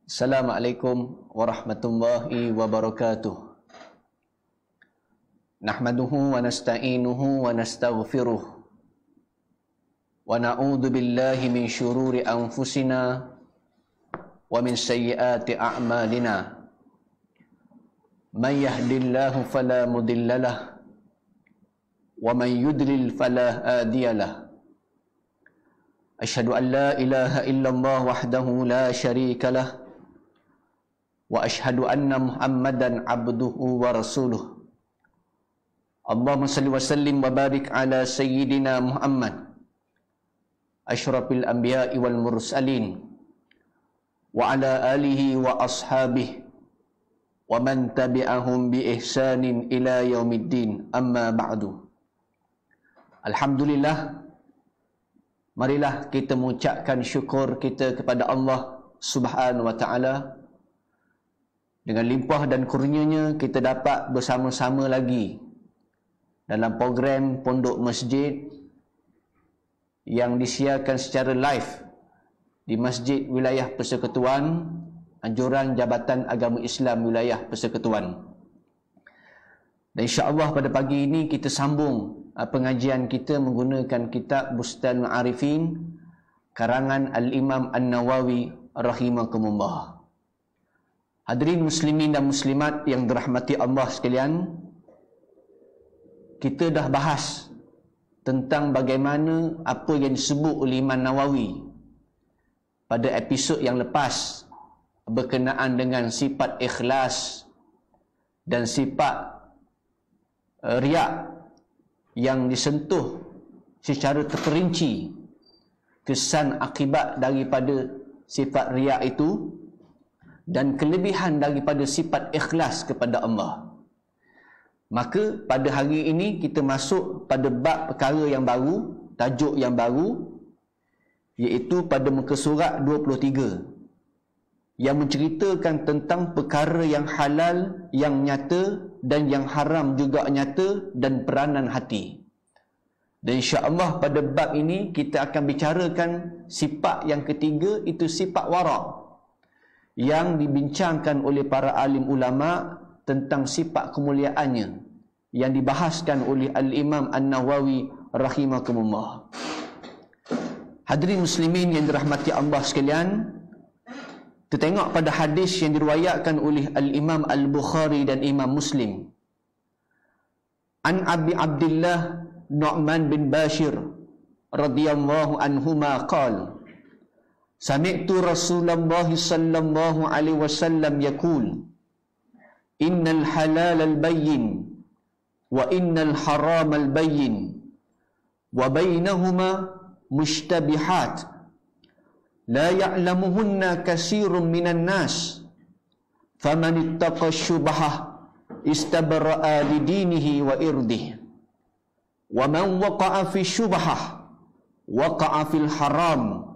Assalamualaikum warahmatullahi wabarakatuh. Nahmaduhu wa nasta'inuhu wa nastaghfiruh. Wa na'udzu billahi min syururi anfusina wa min sayyiati a'malina. Man yahdihillahu fala mudhillalah wa man yudlil fala hadiyalah. Asyhadu an la ilaha illallah wahdahu la syarikalah wa asyhadu anna Muhammadan abduhu wa rasuluh. Allahumma salli wa sallim wa barik ala sayyidina Muhammad asyrafil anbiya'i wal mursalin wa ala alihi wa ashabihi wa man tabi'ahum bi ihsanin ila yaumiddin, amma ba'du. Alhamdulillah, marilah kita mengucapkan syukur kita kepada Allah Subhanahu wa ta'ala. Dengan limpah dan kurnianya kita dapat bersama-sama lagi dalam program Pondok Masjid yang disiarkan secara live di Masjid Wilayah Persekutuan, Anjuran Jabatan Agama Islam Wilayah Persekutuan. Dan insya-Allah pada pagi ini kita sambung pengajian kita menggunakan kitab Bustanul Arifin karangan Al-Imam An-Nawawi rahimakumullah. Hadirin muslimin dan muslimat yang dirahmati Allah sekalian, kita dah bahas tentang bagaimana apa yang disebut oleh Imam Nawawi pada episod yang lepas berkenaan dengan sifat ikhlas dan sifat riak yang disentuh secara terperinci kesan akibat daripada sifat riak itu dan kelebihan daripada sifat ikhlas kepada Allah. Maka pada hari ini kita masuk pada bab perkara yang baru, tajuk yang baru, iaitu pada muka surat 23 yang menceritakan tentang perkara yang halal, yang nyata dan yang haram juga nyata dan peranan hati. Dan insya-Allah pada bab ini kita akan bicarakan sifat yang ketiga, itu sifat wara' yang dibincangkan oleh para alim ulama tentang sifat kemuliaannya yang dibahaskan oleh Al-Imam An-Nawawi rahimakumullah. Hadirin muslimin yang dirahmati Allah sekalian, kita tengok pada hadis yang diriwayatkan oleh Al-Imam Al-Bukhari dan Imam Muslim. An Abi Abdullah Nu'man bin Bashir radhiyallahu anhuma qala Sami'tu Rasulullah sallallahu alaihi wasallam yaqul innal halal al-bayyin wa innal haram al-bayyin wa bainahuma mushtabihat la ya'lamuhunna katsirun minan nas faman ittaqa syubhah istabra'a li dinihi wa irdihi wa man waqa'a fi syubhah waqa'a fil haram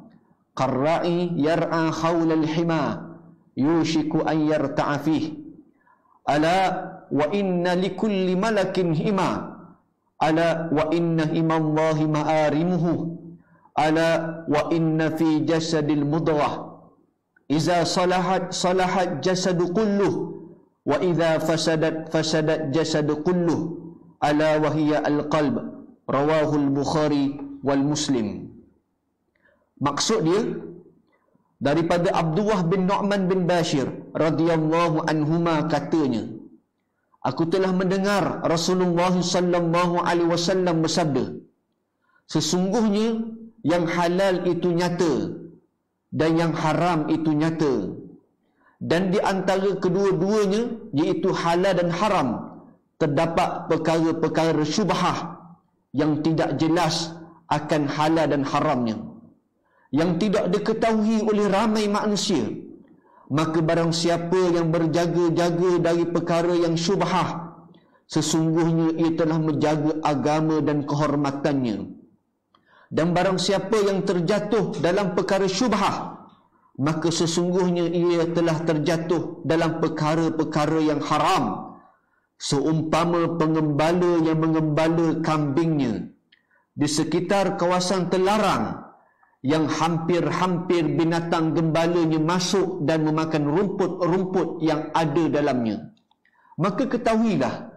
qarra'i yar'a khawlal hima yushiku an yarta'a fih ala wa inna likulli malakin hima ala wa inna himallahi ma'arimuhu ala wa inna fi jasadil mudghah iza salahat jasadu kulluh wa iza fasadat jasadu kulluh ala wa hiya al-qalb rawahul Bukhari wal Muslim. Maksud dia daripada Abdullah bin Nu'man bin Bashir radhiyallahu anhuma katanya, aku telah mendengar Rasulullah sallallahu alaihi wasallam bersabda, sesungguhnya yang halal itu nyata dan yang haram itu nyata, dan di antara kedua-duanya iaitu halal dan haram terdapat perkara-perkara syubhah yang tidak jelas akan halal dan haramnya, yang tidak diketahui oleh ramai manusia. Maka barang siapa yang berjaga-jaga dari perkara yang syubhah, sesungguhnya ia telah menjaga agama dan kehormatannya. Dan barang siapa yang terjatuh dalam perkara syubhah, maka sesungguhnya ia telah terjatuh dalam perkara-perkara yang haram, seumpama pengembala yang mengembala kambingnya di sekitar kawasan terlarang yang hampir-hampir binatang gembalanya masuk dan memakan rumput-rumput yang ada dalamnya. Maka ketahuilah,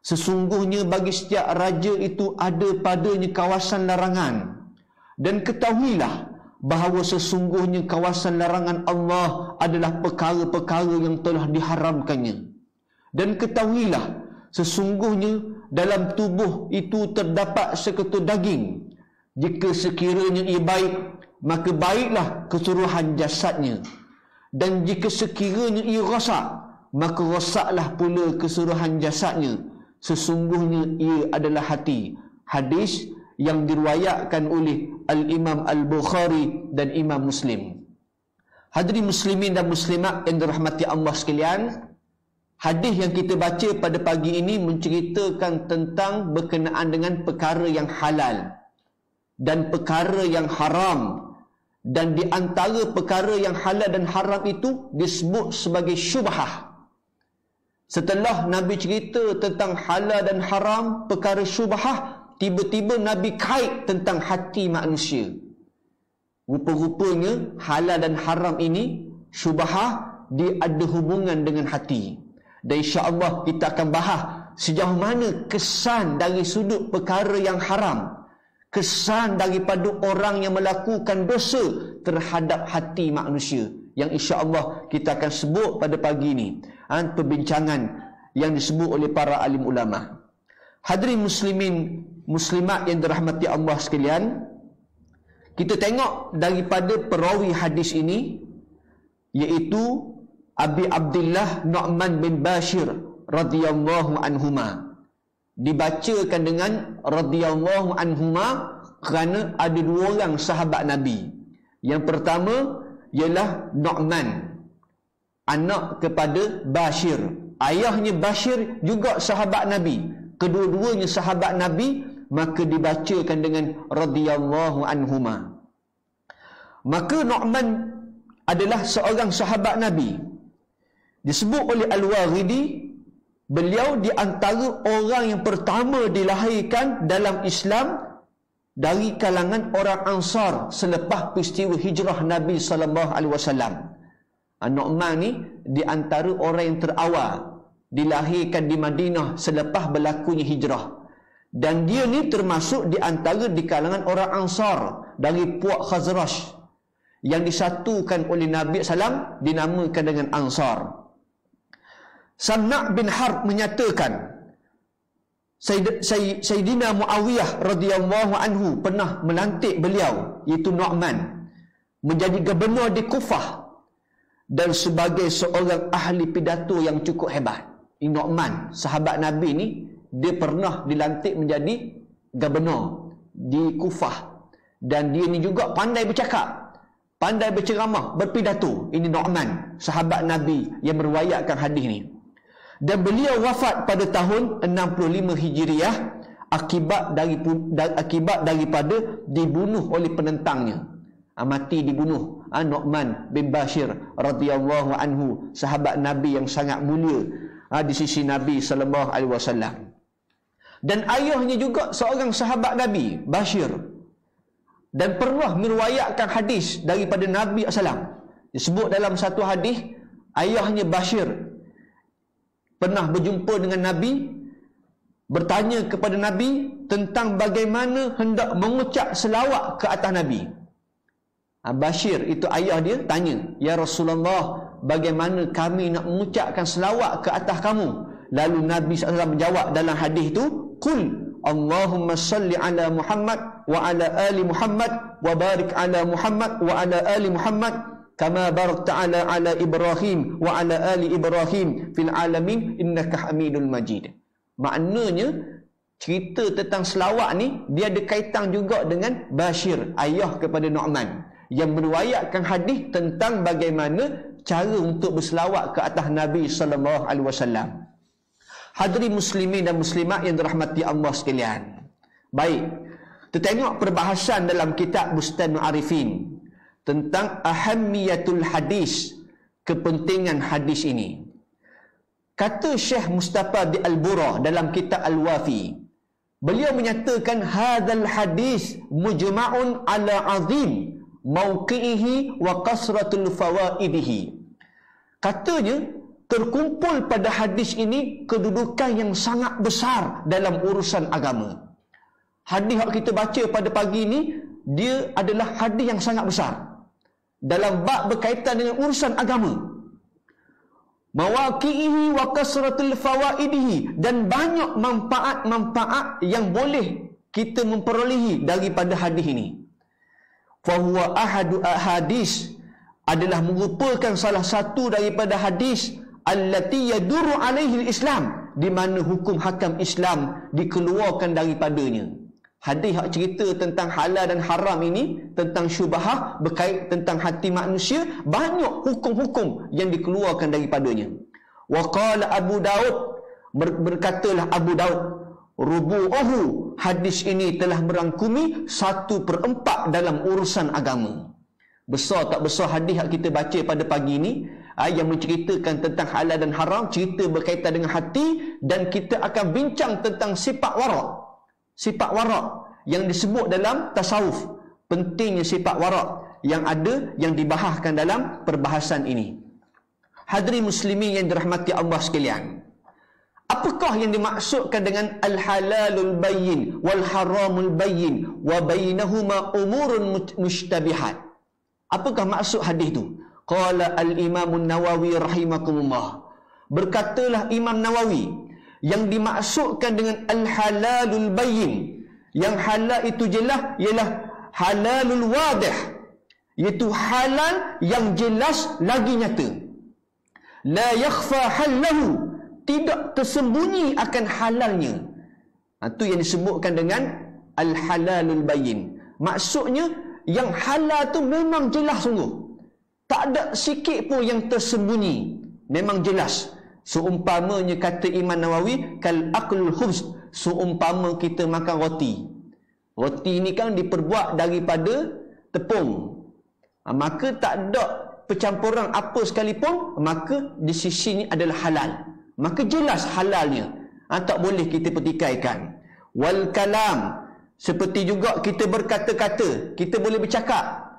sesungguhnya bagi setiap raja itu ada padanya kawasan larangan. Dan ketahuilah bahawa sesungguhnya kawasan larangan Allah adalah perkara-perkara yang telah diharamkannya. Dan ketahuilah, sesungguhnya dalam tubuh itu terdapat seketul daging. Jika sekiranya ia baik, maka baiklah keseluruhan jasadnya. Dan jika sekiranya ia rosak, maka rosaklah pula keseluruhan jasadnya. Sesungguhnya ia adalah hati. Hadis yang diriwayatkan oleh Al-Imam Al-Bukhari dan Imam Muslim. Hadirin muslimin dan muslimat yang dirahmati Allah sekalian, hadis yang kita baca pada pagi ini menceritakan tentang berkenaan dengan perkara yang halal dan perkara yang haram. Dan di antara perkara yang halal dan haram itu disebut sebagai syubhah. Setelah Nabi cerita tentang halal dan haram, perkara syubhah, tiba-tiba Nabi kait tentang hati manusia. Rupa-rupanya halal dan haram ini, syubhah, dia ada hubungan dengan hati. Dan insya-Allah kita akan bahas sejauh mana kesan dari sudut perkara yang haram, kesan daripada orang yang melakukan dosa terhadap hati manusia, yang insya-Allah kita akan sebut pada pagi ini. Perbincangan yang disebut oleh para alim ulama. Hadirin muslimin muslimat yang dirahmati Allah sekalian, kita tengok daripada perawi hadis ini, iaitu Abi Abdullah Nu'man bin Bashir radhiyallahu anhuma. Dibacakan dengan radhiyallahu anhuma kerana ada dua orang sahabat Nabi. Yang pertama ialah Nu'man, anak kepada Bashir. Ayahnya Bashir juga sahabat Nabi. Kedua-duanya sahabat Nabi, maka dibacakan dengan radhiyallahu anhuma. Maka Nu'man adalah seorang sahabat Nabi. Disebut oleh Al-Waghidi, beliau di antara orang yang pertama dilahirkan dalam Islam dari kalangan orang Ansar selepas peristiwa hijrah Nabi SAW. Nu'man ni di antara orang yang terawal dilahirkan di Madinah selepas berlakunya hijrah. Dan dia ni termasuk di antara di kalangan orang Ansar dari puak Khazraj yang disatukan oleh Nabi SAW, dinamakan dengan Ansar. Samna' bin Harb menyatakan Sayyidina Muawiyah radhiyallahu anhu pernah melantik beliau, iaitu Nu'man, menjadi gubernur di Kufah dan sebagai seorang ahli pidato yang cukup hebat. Nu'man, sahabat Nabi ni, dia pernah dilantik menjadi gubernur di Kufah. Dan dia ni juga pandai bercakap, pandai berceramah, berpidato. Ini Nu'man, sahabat Nabi yang meriwayatkan hadis ni. Dan beliau wafat pada tahun 65 Hijriah akibat daripada dibunuh oleh penentangnya. Mati dibunuh. Nu'man bin Bashir radhiyallahu anhu, sahabat Nabi yang sangat mulia di sisi Nabi sallallahu alaihi wasallam. Dan ayahnya juga seorang sahabat Nabi, Bashir, dan pernah meriwayatkan hadis daripada Nabi sallallahu. Disebut dalam satu hadis, ayahnya Bashir pernah berjumpa dengan Nabi, bertanya kepada Nabi tentang bagaimana hendak mengucap selawat ke atas Nabi. Bashir, itu ayah dia, tanya, "Ya Rasulullah, bagaimana kami nak mengucapkan selawat ke atas kamu?" Lalu Nabi SAW menjawab dalam hadis itu, "Qul Allahumma salli ala Muhammad wa ala ali Muhammad wa barik ala Muhammad wa ala ali Muhammad kama barakta ala Ibrahim wa ala ali Ibrahim fil alamin innaka Hamidul Majid." Maknanya cerita tentang selawat ni dia ada kaitan juga dengan Bashir, ayah kepada Nu'man, yang meriwayatkan hadis tentang bagaimana cara untuk berselawat ke atas Nabi sallallahu alaihi wasallam. Hadirin muslimin dan muslimat yang dirahmati Allah sekalian. Baik, kita tengok perbahasan dalam kitab Bustanul Arifin tentang ahammiyatul hadis, kepentingan hadis ini. Kata Syekh Mustafa di Al-Burah dalam kitab Al-Wafi, beliau menyatakan hadzal hadis mujma'un ala azim mauqi'ihi wa kasratul fawaidihi. Katanya, terkumpul pada hadis ini kedudukan yang sangat besar dalam urusan agama. Hadis yang kita baca pada pagi ini, dia adalah hadis yang sangat besar dalam bab berkaitan dengan urusan agama. Mawaqi'ihi wa kasratul fawaidihi, dan banyak manfaat-manfaat yang boleh kita memperolehi daripada hadis ini. Fahuwa ahadu ahadis, adalah merupakan salah satu daripada hadis allati yaduru alaihi Islam, di mana hukum hakam Islam dikeluarkan daripadanya. Hadis yang cerita tentang halal dan haram ini, tentang syubhah berkait tentang hati manusia, banyak hukum-hukum yang dikeluarkan daripadanya. Wa qala Abu Daud, berkatalah Abu Daud, rubu'uhu, hadis ini telah merangkumi 1/4 dalam urusan agama. Besar tak besar hadis yang kita baca pada pagi ini, yang menceritakan tentang halal dan haram, cerita berkaitan dengan hati, dan kita akan bincang tentang sifat warak. Sifat warak yang disebut dalam tasawuf. Pentingnya sifat warak yang ada, yang dibahaskan dalam perbahasan ini. Hadirin muslimin yang dirahmati Allah sekalian, apakah yang dimaksudkan dengan al-halalul bayyin wal haramul bayyin wa bainahuma umurun mushtabihat? Apakah maksud hadis itu? Qala al-Imam Nawawi rahimakumullah. Berkatalah Imam Nawawi, yang dimaksudkan dengan al-halalul bayyin, yang halal itu jelas, ialah halalul wadih, iaitu halal yang jelas lagi nyata. La yakhfa halahu, tidak tersembunyi akan halalnya. Itu yang disebutkan dengan al-halalul bayyin. Maksudnya yang halal tu memang jelas sungguh, tak ada sikit pun yang tersembunyi, memang jelas. Seumpamanya, kata Imam Nawawi, kal aklul khubz, seumpama kita makan roti. Roti ni kan diperbuat daripada tepung, maka tak ada percampuran apa sekalipun, maka di sisi ni adalah halal, maka jelas halalnya, tak boleh kita pertikaikan. Wal kalam, seperti juga kita berkata-kata, kita boleh bercakap.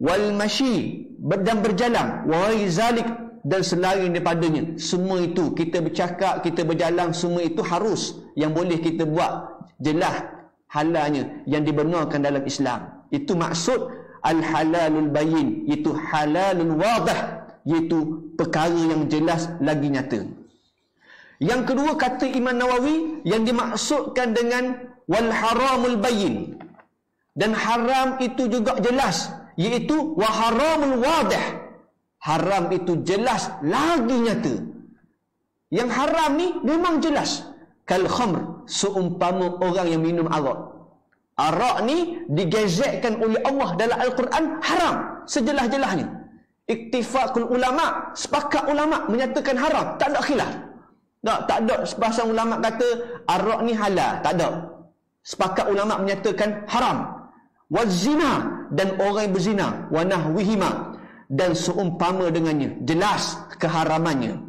Wal mashi, dan berjalan. Wa zalik, dan selain daripadanya, semua itu kita bercakap, kita berjalan, semua itu harus yang boleh kita buat, jelas halalnya, yang dibenarkan dalam Islam. Itu maksud al-halalul bayyin, iaitu halalul wadah, iaitu perkara yang jelas lagi nyata. Yang kedua, kata Imam Nawawi, yang dimaksudkan dengan wal haramul bayyin, dan haram itu juga jelas, iaitu wa haramul wadah, haram itu jelas lagi nyata. Yang haram ni memang jelas. Kal khamr, seumpama orang yang minum arak. Arak ni digezekkan oleh Allah dalam Al-Quran haram sejelas-jelasnya. Iktifaqul ulama, sepakat ulama menyatakan haram, tak ada khilaf. Tak ada sepasang ulama kata arak ni halal, tak ada. Sepakat ulama menyatakan haram. Wazina, dan orang yang berzina, wa nahwihima, dan seumpama dengannya, jelas keharamannya.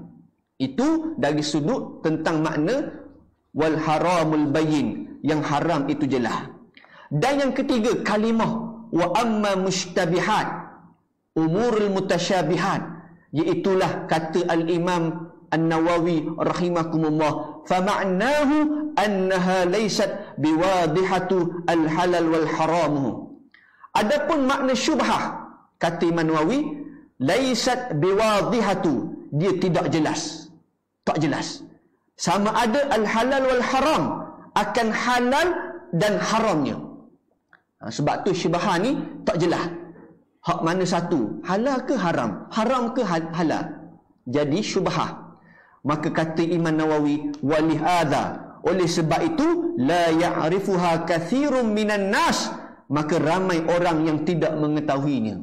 Itu dari sudut tentang makna wal haramul bayyin, yang haram itu jelas. Dan yang ketiga, kalimah wa amma mushtabihat, umurul mutasyabihat, iaitulah kata al-Imam An-Nawawi rahimakumullah, fama'nahu annaha laysat biwadihatu al-halal wal haramuhu. Adapun makna syubhah, kata Imam Nawawi, laysat biwadihatu, dia tidak jelas, tak jelas. Sama ada al-halal wal haram, akan halal dan haramnya. Sebab tu syubhah ni tak jelas. Hak mana satu? Halal ke haram? Haram ke halal? Jadi syubhah. Maka kata Imam Nawawi, walihadha, oleh sebab itu, la ya'rifuha kathirun minan nas, maka ramai orang yang tidak mengetahuinya.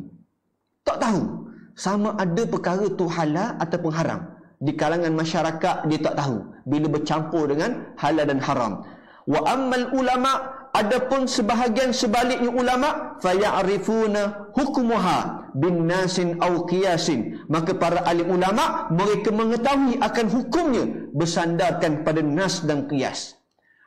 Tak tahu sama ada perkara tu halal ataupun haram. Di kalangan masyarakat dia tak tahu bila bercampur dengan halal dan haram. Wa ammal ulama, adapun sebahagian sebaliknya ulama, faya'rifuna hukmuha bin nasin aw qiyasin, maka para alim ulama mereka mengetahui akan hukumnya bersandarkan pada nas dan qiyas.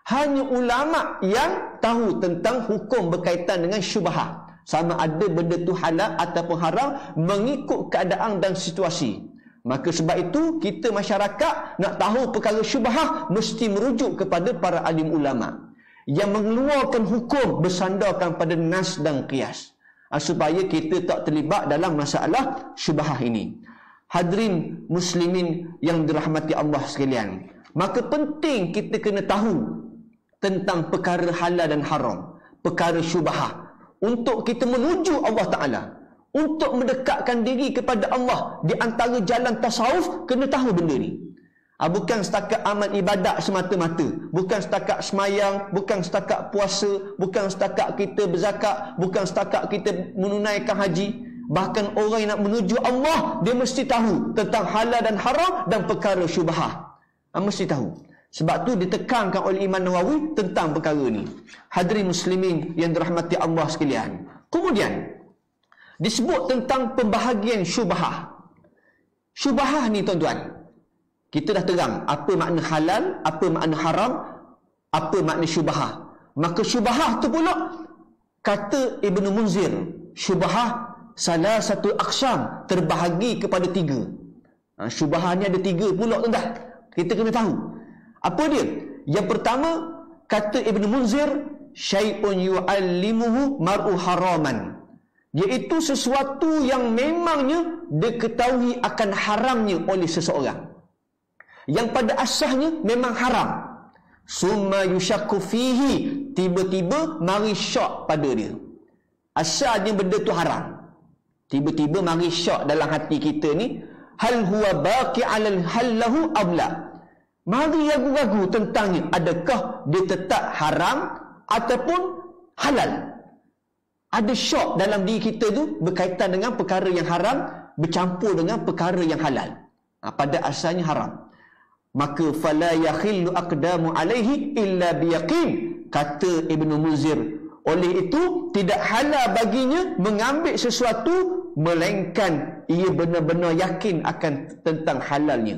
Hanya ulama yang tahu tentang hukum berkaitan dengan syubhat. sama ada benda tu halal ataupun haram mengikut keadaan dan situasi. Maka sebab itu kita masyarakat nak tahu perkara syubhah mesti merujuk kepada para alim ulama yang mengeluarkan hukum bersandarkan pada nas dan qiyas, supaya kita tak terlibat dalam masalah syubhah ini. Hadirin muslimin yang dirahmati Allah sekalian, maka penting kita kena tahu tentang perkara halal dan haram, perkara syubhah, untuk kita menuju Allah Ta'ala, untuk mendekatkan diri kepada Allah. Di antara jalan tasawuf, kena tahu benda ni. Bukan setakat amal ibadat semata-mata, bukan setakat semayang, bukan setakat puasa, bukan setakat kita berzakat, bukan setakat kita menunaikan haji. Bahkan orang yang nak menuju Allah, dia mesti tahu tentang halal dan haram dan perkara syubhah. Mesti tahu. Sebab tu ditekankan oleh Imam Nawawi tentang perkara ni. Hadirin muslimin yang dirahmati Allah sekalian. Kemudian disebut tentang pembahagian syubhah. Syubhah ni tuan-tuan, kita dah terang apa makna halal, apa makna haram, apa makna syubhah. Maka syubhah tu pula, kata Ibn Munzir, syubhah salah satu aqsam, terbahagi kepada 3. Syubhah ni ada 3 pula tuan-tuan. Kita kena tahu. Apa dia? Yang pertama, kata Ibn Munzir, syai'un yu'allimuhu mar'u haraman, iaitu sesuatu yang memangnya diketahui akan haramnya oleh seseorang, yang pada asasnya memang haram. Summa yushakku fihi, tiba-tiba mari syak pada dia. Asalnya benda tu haram, tiba-tiba mari syak dalam hati kita ni, hal huwa baqi 'alal hallahu abla. Mari ragu-ragu tentangnya, adakah dia tetap haram ataupun halal. Ada syok dalam diri kita tu berkaitan dengan perkara yang haram bercampur dengan perkara yang halal. Pada asalnya haram. Maka fala yakhillu aqdamu alaihi illa biyaqin, kata Ibn Munzir. Oleh itu tidak halal baginya mengambil sesuatu melainkan ia benar-benar yakin akan tentang halalnya.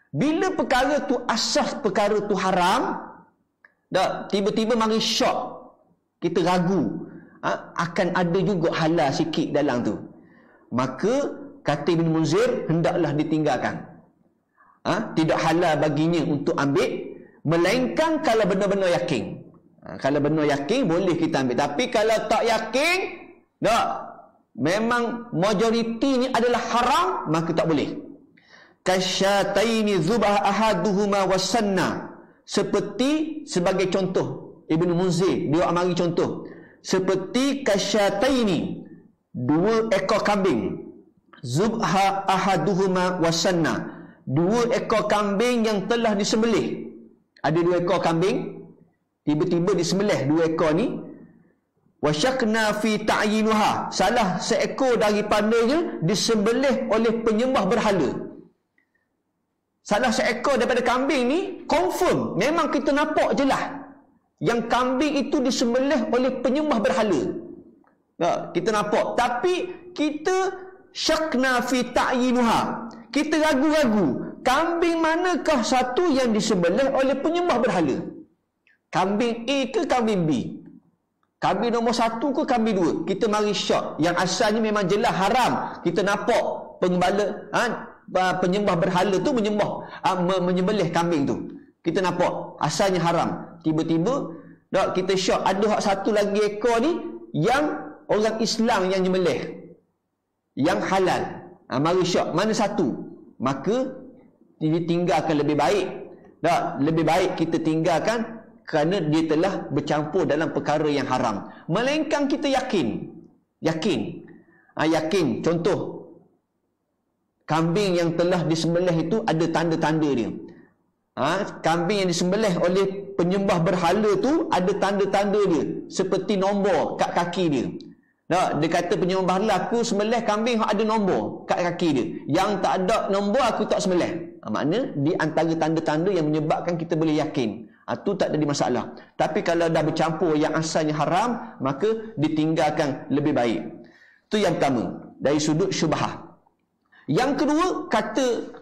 Bila perkara tu, asas perkara tu haram, dah tiba-tiba mari syok, kita ragu akan ada juga halal sikit dalam tu, maka kata Ibn Munzir, hendaklah ditinggalkan. Tidak halal baginya untuk ambil, melainkan kalau benar-benar yakin. Kalau benar yakin boleh kita ambil, tapi kalau tak yakin, tak, memang majoritinya adalah haram, maka tak boleh. Kasyataini zubah ahaduhuma wasanna, seperti sebagai contoh Ibn Munzir dia amari contoh, seperti kasyataini, 2 ekor kambing, zubha ahaduhuma wasanna, 2 ekor kambing yang telah disembelih. Ada 2 ekor kambing, tiba-tiba disembelih 2 ekor ni. Wasyakna fi ta'yinuha, salah seekor daripadanya disembelih oleh penyembah berhala. Salah seekor daripada kambing ni confirm, memang kita nampak jelas yang kambing itu disembelih oleh penyembah berhala. Kita nampak, tapi kita syakna fi ta'yinuha, kita ragu-ragu kambing manakah satu yang disembelih oleh penyembah berhala. Kambing A ke kambing B? Kambing nombor 1 ke kambing 2? Kita mari syak. Yang asalnya memang jelas haram. Kita nampak penggembala, penyembah berhala tu menyembelih kambing tu. Kita nampak asalnya haram. Tiba-tiba kita syak, ada satu lagi ekor ni yang orang Islam yang nyembelih, yang halal. Mari syak, mana satu? Maka ditinggalkan lebih baik. Lebih baik kita tinggalkan, kerana dia telah bercampur dalam perkara yang haram. Melainkan kita yakin. Yakin. Contoh, kambing yang telah disembelih itu ada tanda-tanda dia. Kambing yang disembelih oleh penyembah berhala tu ada tanda-tanda dia, seperti nombor kat kaki dia. Dia kata penyembah berhala, aku sembelih kambing ada nombor kat kaki dia. Yang tak ada nombor aku tak sembelih. Makna di antara tanda-tanda yang menyebabkan kita boleh yakin. Itu tak ada masalah. Tapi kalau dah bercampur yang asalnya haram, maka ditinggalkan lebih baik. Itu yang pertama, dari sudut syubhah. Yang kedua, kata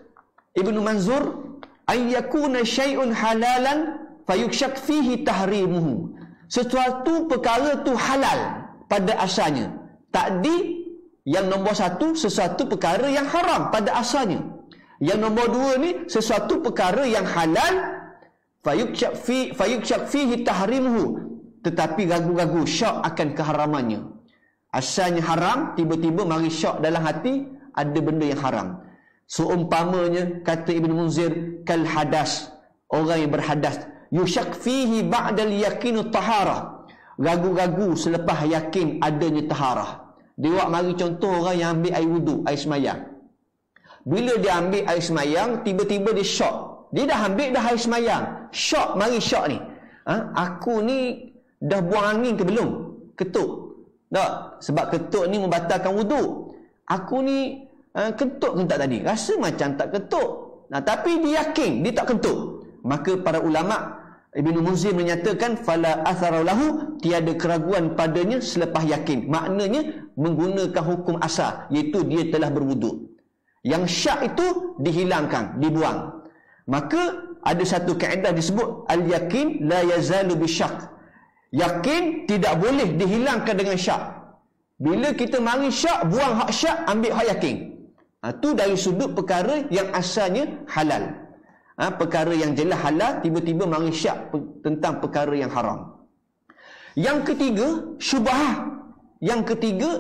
Ibn Manzur, ayyakuna syai'un halalan fayuksyak fihi tahrimuhu. Sesuatu perkara tu halal, pada asalnya. Takdir yang nombor satu, sesuatu perkara yang haram pada asalnya. Yang nombor dua ni, sesuatu perkara yang halal, fayuksyak fihi tahrimuhu, tetapi ragu-ragu syak akan keharamannya. Asalnya haram, tiba-tiba mari syak dalam hati, ada benda yang haram. Seumpamanya, kata Ibn Munzir, kal hadas, orang yang berhadas, yusyak fihi ba'dal yakinu taharah, ragu-ragu selepas yakin adanya taharah. Dia buat mari contoh orang yang ambil air wuduk, air semayang. Bila dia ambil air semayang, tiba-tiba dia syok. Dia dah ambil dah air semayang. Syok, mari syok ni. Aku ni dah buang angin ke belum? Ketuk. Tak? Sebab ketuk ni membatalkan wuduk. Aku ni ketuk ke tak tadi? Rasa macam tak ketuk. Tapi dia yakin, dia tak ketuk. Maka para ulama' Ibn Munzir menyatakan fala athara lahu, tiada keraguan padanya selepas yakin. Maknanya menggunakan hukum asal, iaitu dia telah berwuduk. Yang syak itu dihilangkan, dibuang. Maka ada satu kaedah disebut al-yakin la yazalu bisyak. Yakin tidak boleh dihilangkan dengan syak. Bila kita mari syak, buang hak syak, ambil hak yakin. Itu dari sudut perkara yang asalnya halal. Perkara yang jelas halal, tiba-tiba mari syak tentang perkara yang haram. Yang ketiga, syubhah. Yang ketiga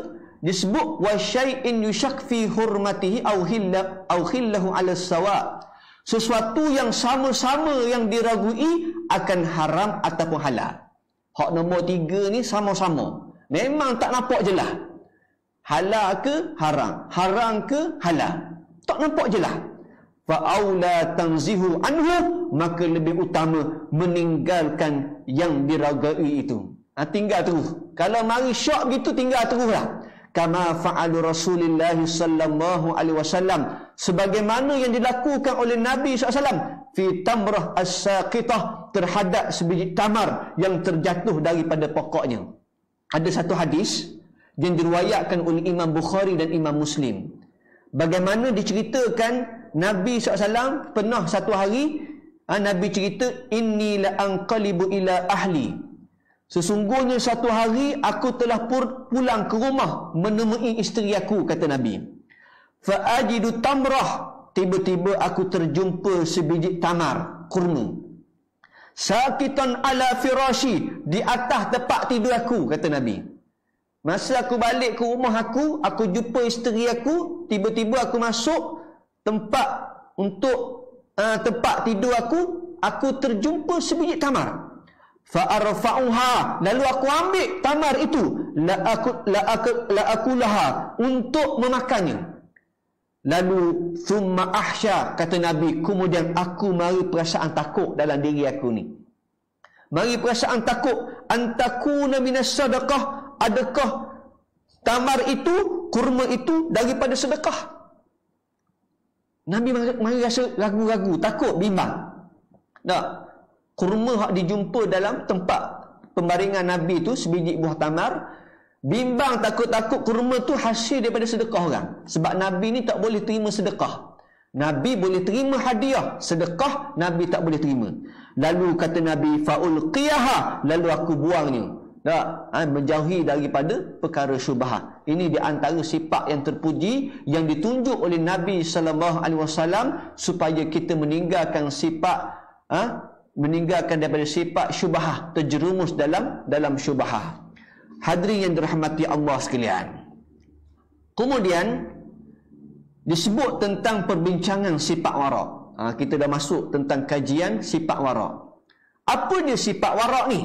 disebut wa syai'in yusyak fi hurmatihi aw khillahu 'ala sawa. Sesuatu yang sama-sama yang diragui akan haram ataupun halal. Hak nombor tiga ni sama-sama. Memang tak nampak jelas. Halal ke haram? Haram ke halal? Tak nampak jelas. Fa'aula tanzihu anhu, maka lebih utama meninggalkan yang diragai itu. Tinggal terus. Kalau mari syok gitu, tinggal terus lah. Kama fa'alu Rasulullah sallallahu alaihi wasallam, sebagaimana yang dilakukan oleh Nabi SAW fi tamrah as-saqitah, terhadap sebiji tamar yang terjatuh daripada pokoknya. Ada satu hadis yang diriwayatkan oleh Imam Bukhari dan Imam Muslim. Bagaimana diceritakan Nabi SAW pernah satu hari, Nabi cerita, inni la anqalibu ila ahli. Sesungguhnya satu hari aku telah pulang ke rumah menemui isteri aku, kata Nabi. Fa'ajidu tamrah, tiba-tiba aku terjumpa sebiji tamar, kurma. Sakitan ala firashi, di atas tempat tidur aku, kata Nabi. Masa aku balik ke rumah aku jumpa isteri aku, tiba-tiba aku masuk tempat untuk tempat tidur aku terjumpa sebiji tamar. Fa'arfa'uha, lalu aku ambil tamar itu, la akulaha, untuk memakannya. Lalu thumma ahsya, kata Nabi, kemudian aku mari perasaan takut dalam diri aku ni. Mari perasaan takut, antakuna minas sadaqah, adakah tamar itu, kurma itu daripada sedekah? Nabi mari rasa ragu-ragu, takut, bimbang. Tak? Kurma hak dijumpa dalam tempat pembaringan Nabi tu, sebiji buah tamar, bimbang, takut-takut kurma tu hasil daripada sedekah orang. Sebab Nabi ni tak boleh terima sedekah. Nabi boleh terima hadiah, sedekah Nabi tak boleh terima. Lalu kata Nabi, fa'ulqiyaha, lalu aku buangnya. Tak? Menjauhi daripada perkara syubhat. Ini di antara sifat yang terpuji yang ditunjuk oleh Nabi SAW supaya kita meninggalkan sifat meninggalkan daripada sifat syubhah, terjerumus dalam syubhah. Hadirin yang dirahmati Allah sekalian. Kemudian disebut tentang perbincangan sifat warak. Kita dah masuk tentang kajian sifat warak. Apa dia sifat warak ni?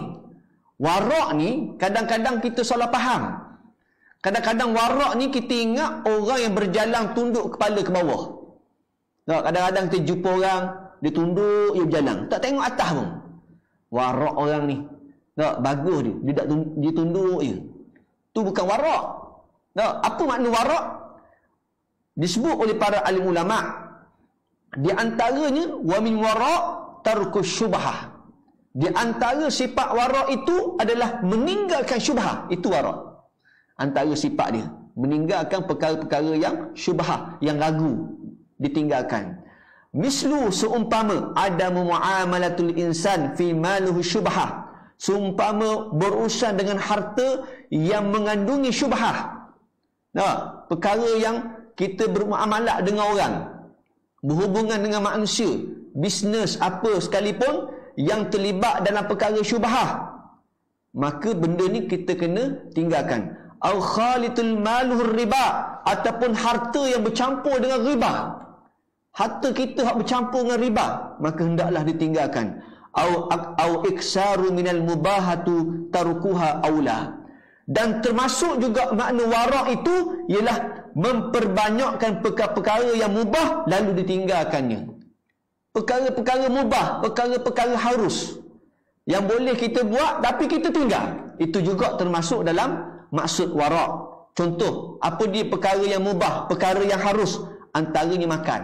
Warak ni kadang-kadang kita salah faham. Kadang-kadang warak ni kita ingat orang yang berjalan tunduk kepala ke bawah. Kadang-kadang kita jumpa orang, dia tunduk, dia berjalan, tak tengok atas pun. Warak orang ni. Tak, bagus dia. Dia tunduk je. Tu bukan warak. Tak, apa makna warak? Disebut oleh para alim ulama. Di antaranya, wa min warak tarkus syubhah. Di antara sifat warak itu adalah meninggalkan syubhah. Itu warak. Antara sifat dia, meninggalkan perkara-perkara yang syubhah, yang ragu, ditinggalkan. Mislu, seumpama adamu muamalatul insan fi maluhu syubhah, Seumpama berurusan dengan harta yang mengandungi syubhah. Perkara yang kita bermuamalah dengan orang, berhubungan dengan manusia, bisnes apa sekalipun yang terlibat dalam perkara syubhah, maka benda ni kita kena tinggalkan. Au khalitul maluhur riba, ataupun harta yang bercampur dengan riba. Harta kita yang bercampur dengan riba, maka hendaklah ditinggalkan. Au iksaru minal mubahatu tarukuha aula. Dan termasuk juga makna wara' itu ialah memperbanyakkan perkara-perkara yang mubah lalu ditinggalkannya. Perkara-perkara mubah, perkara-perkara harus yang boleh kita buat tapi kita tinggal, itu juga termasuk dalam maksud wara'. Contoh, apa dia perkara yang mubah, perkara yang harus? Antaranya makan.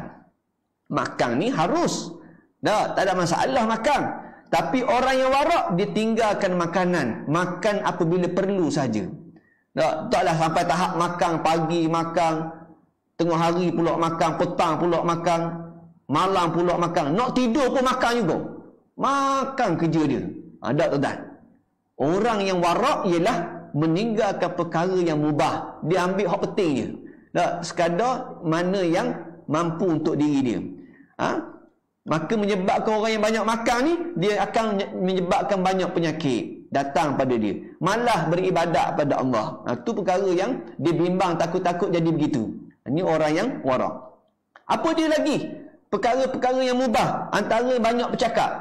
Makan ni harus, tak ada masalah makan. Tapi orang yang wara', dia tinggalkan makanan. Makan apabila perlu saja. Taklah sampai tahap makan pagi, makan tengah hari pula makan, petang pula makan, malam pula makan, nak tidur pun makan juga. Makan kerja dia. Tak tuan-tuan. Orang yang wara' ialah meninggalkan perkara yang mubah. Dia ambil hak penting je. Sekadar mana yang mampu untuk diri dia. Maka menyebabkan orang yang banyak makan ni, dia akan menyebabkan banyak penyakit datang pada dia. Malah beribadat pada Allah. Itu perkara yang dia bimbang, takut-takut jadi begitu. Ini orang yang wara'. Apa dia lagi? Perkara-perkara yang mubah. Antara banyak bercakap.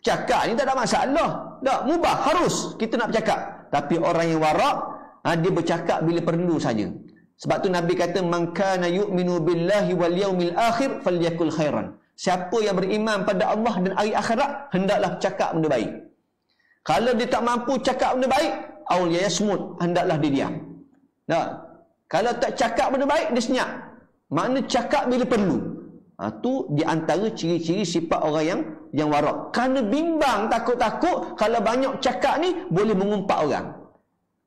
Cakap ni tak ada masalah. Tak, mubah, harus kita nak bercakap. Tapi orang yang wara', dia bercakap bila perlu saja. Sebab tu Nabi kata, man kana yu'minu billahi wal yaumil akhir falyakul khairan. Siapa yang beriman pada Allah dan hari akhirat, hendaklah cakap benda baik. Kalau dia tak mampu cakap benda baik, aul yasmut, hendaklah dia diam. Kalau tak cakap benda baik, dia senyap. Makna cakap bila perlu. Tu di antara ciri-ciri sifat orang yang wara'. Kerana bimbang, takut-takut kalau banyak cakap ni boleh mengumpat orang.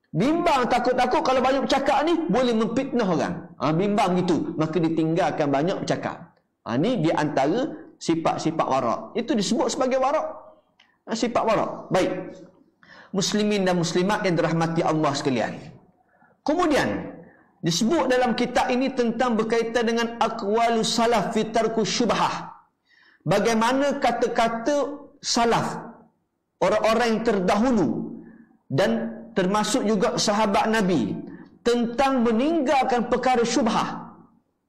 Bimbang, takut-takut kalau banyak cakap ni boleh memfitnah orang. Bimbang gitu, maka ditinggalkan banyak bercakap. Ni di antara sifat-sifat wara'. Itu disebut sebagai wara'. Sifat wara'. Baik. Muslimin dan muslimat yang dirahmati Allah sekalian. Kemudian disebut dalam kitab ini tentang berkaitan dengan aqwalus salaf fi tarku syubhah. Bagaimana kata-kata salaf, orang-orang yang terdahulu dan termasuk juga sahabat Nabi, tentang meninggalkan perkara syubhah.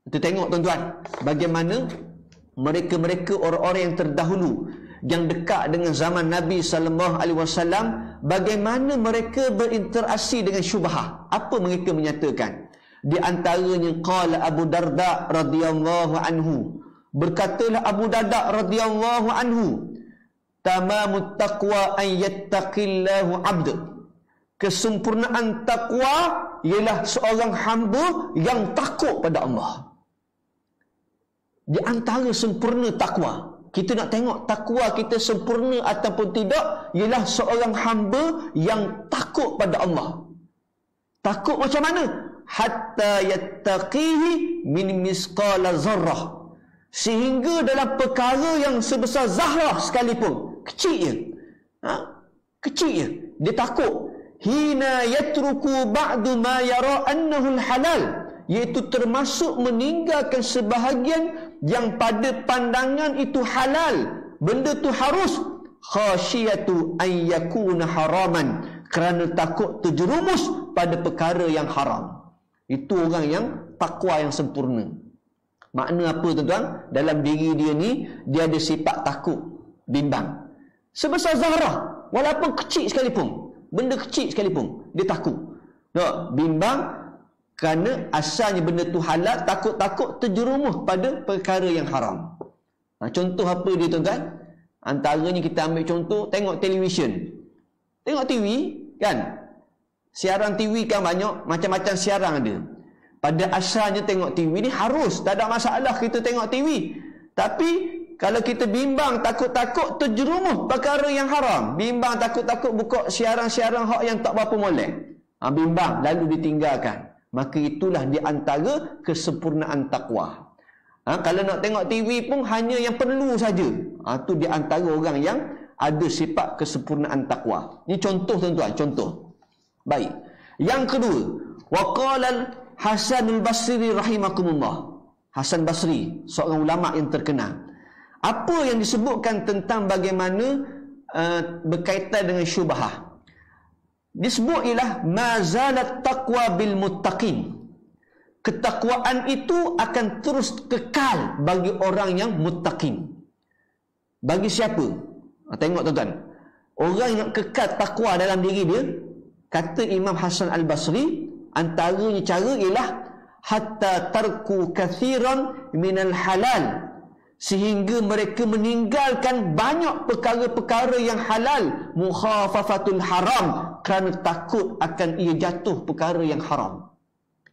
Kita tengok tuan-tuan, bagaimana mereka-mereka orang-orang yang terdahulu yang dekat dengan zaman Nabi SAW, bagaimana mereka berinteraksi dengan syubhah. Apa mereka menyatakan? Di antaranya qala Abu Darda radhiyallahu anhu, berkatalah Abu Darda radhiyallahu anhu, tamamut taqwa an yattaqillahu 'abd. Kesempurnaan takwa ialah seorang hamba yang takut pada Allah. Di antara sempurna takwa, kita nak tengok takwa kita sempurna ataupun tidak, ialah seorang hamba yang takut pada Allah. Takut macam mana? Hatta yattaqihi min misqala zarrah. Sehingga dalam perkara yang sebesar zarrah sekalipun, kecil je. Kecil je. Dia takut. Hina yatruku ba'du ma yara annahu halal, iaitu termasuk meninggalkan sebahagian yang pada pandangan itu halal, benda tu harus, khasyiyatu an yakuna haraman, kerana takut terjerumus pada perkara yang haram. Itu orang yang takwa yang sempurna. Makna apa tuan-tuan? Dalam diri dia ni, dia ada sifat takut, bimbang. Sebesar zarah, walaupun kecil sekalipun, benda kecil sekalipun, dia takut. Bimbang kerana asalnya benda tu halal, takut-takut terjerumus pada perkara yang haram. Contoh apa dia tuan-tuan? Antaranya kita ambil contoh, tengok televisyen. Tengok TV kan? Siaran TV kan banyak, macam-macam siaran ada. Pada asalnya tengok TV ni harus, tak ada masalah kita tengok TV. Tapi kalau kita bimbang, takut-takut terjerumus perkara yang haram, bimbang, takut-takut buka siaran-siaran hak yang tak berapa molek, bimbang lalu ditinggalkan, maka itulah di antara kesempurnaan takwa. Kalau nak tengok TV pun hanya yang perlu saja. Itu di antara orang yang ada sifat kesempurnaan takwa. Ini contoh tuan-tuan, contoh. Baik. Yang kedua, waqala Hasan al-Basri rahimakumullah. Hasan Basri, seorang ulama yang terkenal. Apa yang disebutkan tentang bagaimana berkaitan dengan syubhah? Disebut ialah mazalat taqwa bil muttaqin. Ketakwaan itu akan terus kekal bagi orang yang muttaqin. Bagi siapa? Tengok tuan-tuan. Orang yang kekal takwa dalam diri dia, kata Imam Hasan Al-Basri, antaranya cara ialah hatta tarku kathiran minal halal, sehingga mereka meninggalkan banyak perkara-perkara yang halal, mukhafafatul haram, kerana takut akan ia jatuh perkara yang haram.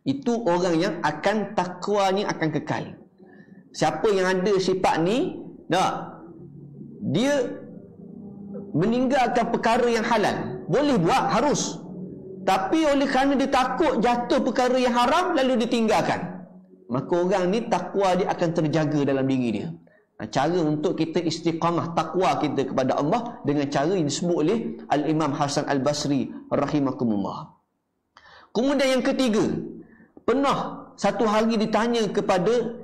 Itu orang yang akan takwa ni akan kekal. Siapa yang ada sifat ni, dia meninggalkan perkara yang halal. Boleh buat, harus. Tapi oleh kerana dia takut jatuh perkara yang haram, lalu ditinggalkan. Maka orang ni takwa dia akan terjaga dalam diri dia. Cara untuk kita istiqamah takwa kita kepada Allah dengan cara yang disebut oleh Al-Imam Hasan Al-Basri rahimakumullah. Kemudian yang ketiga, pernah satu hari ditanya kepada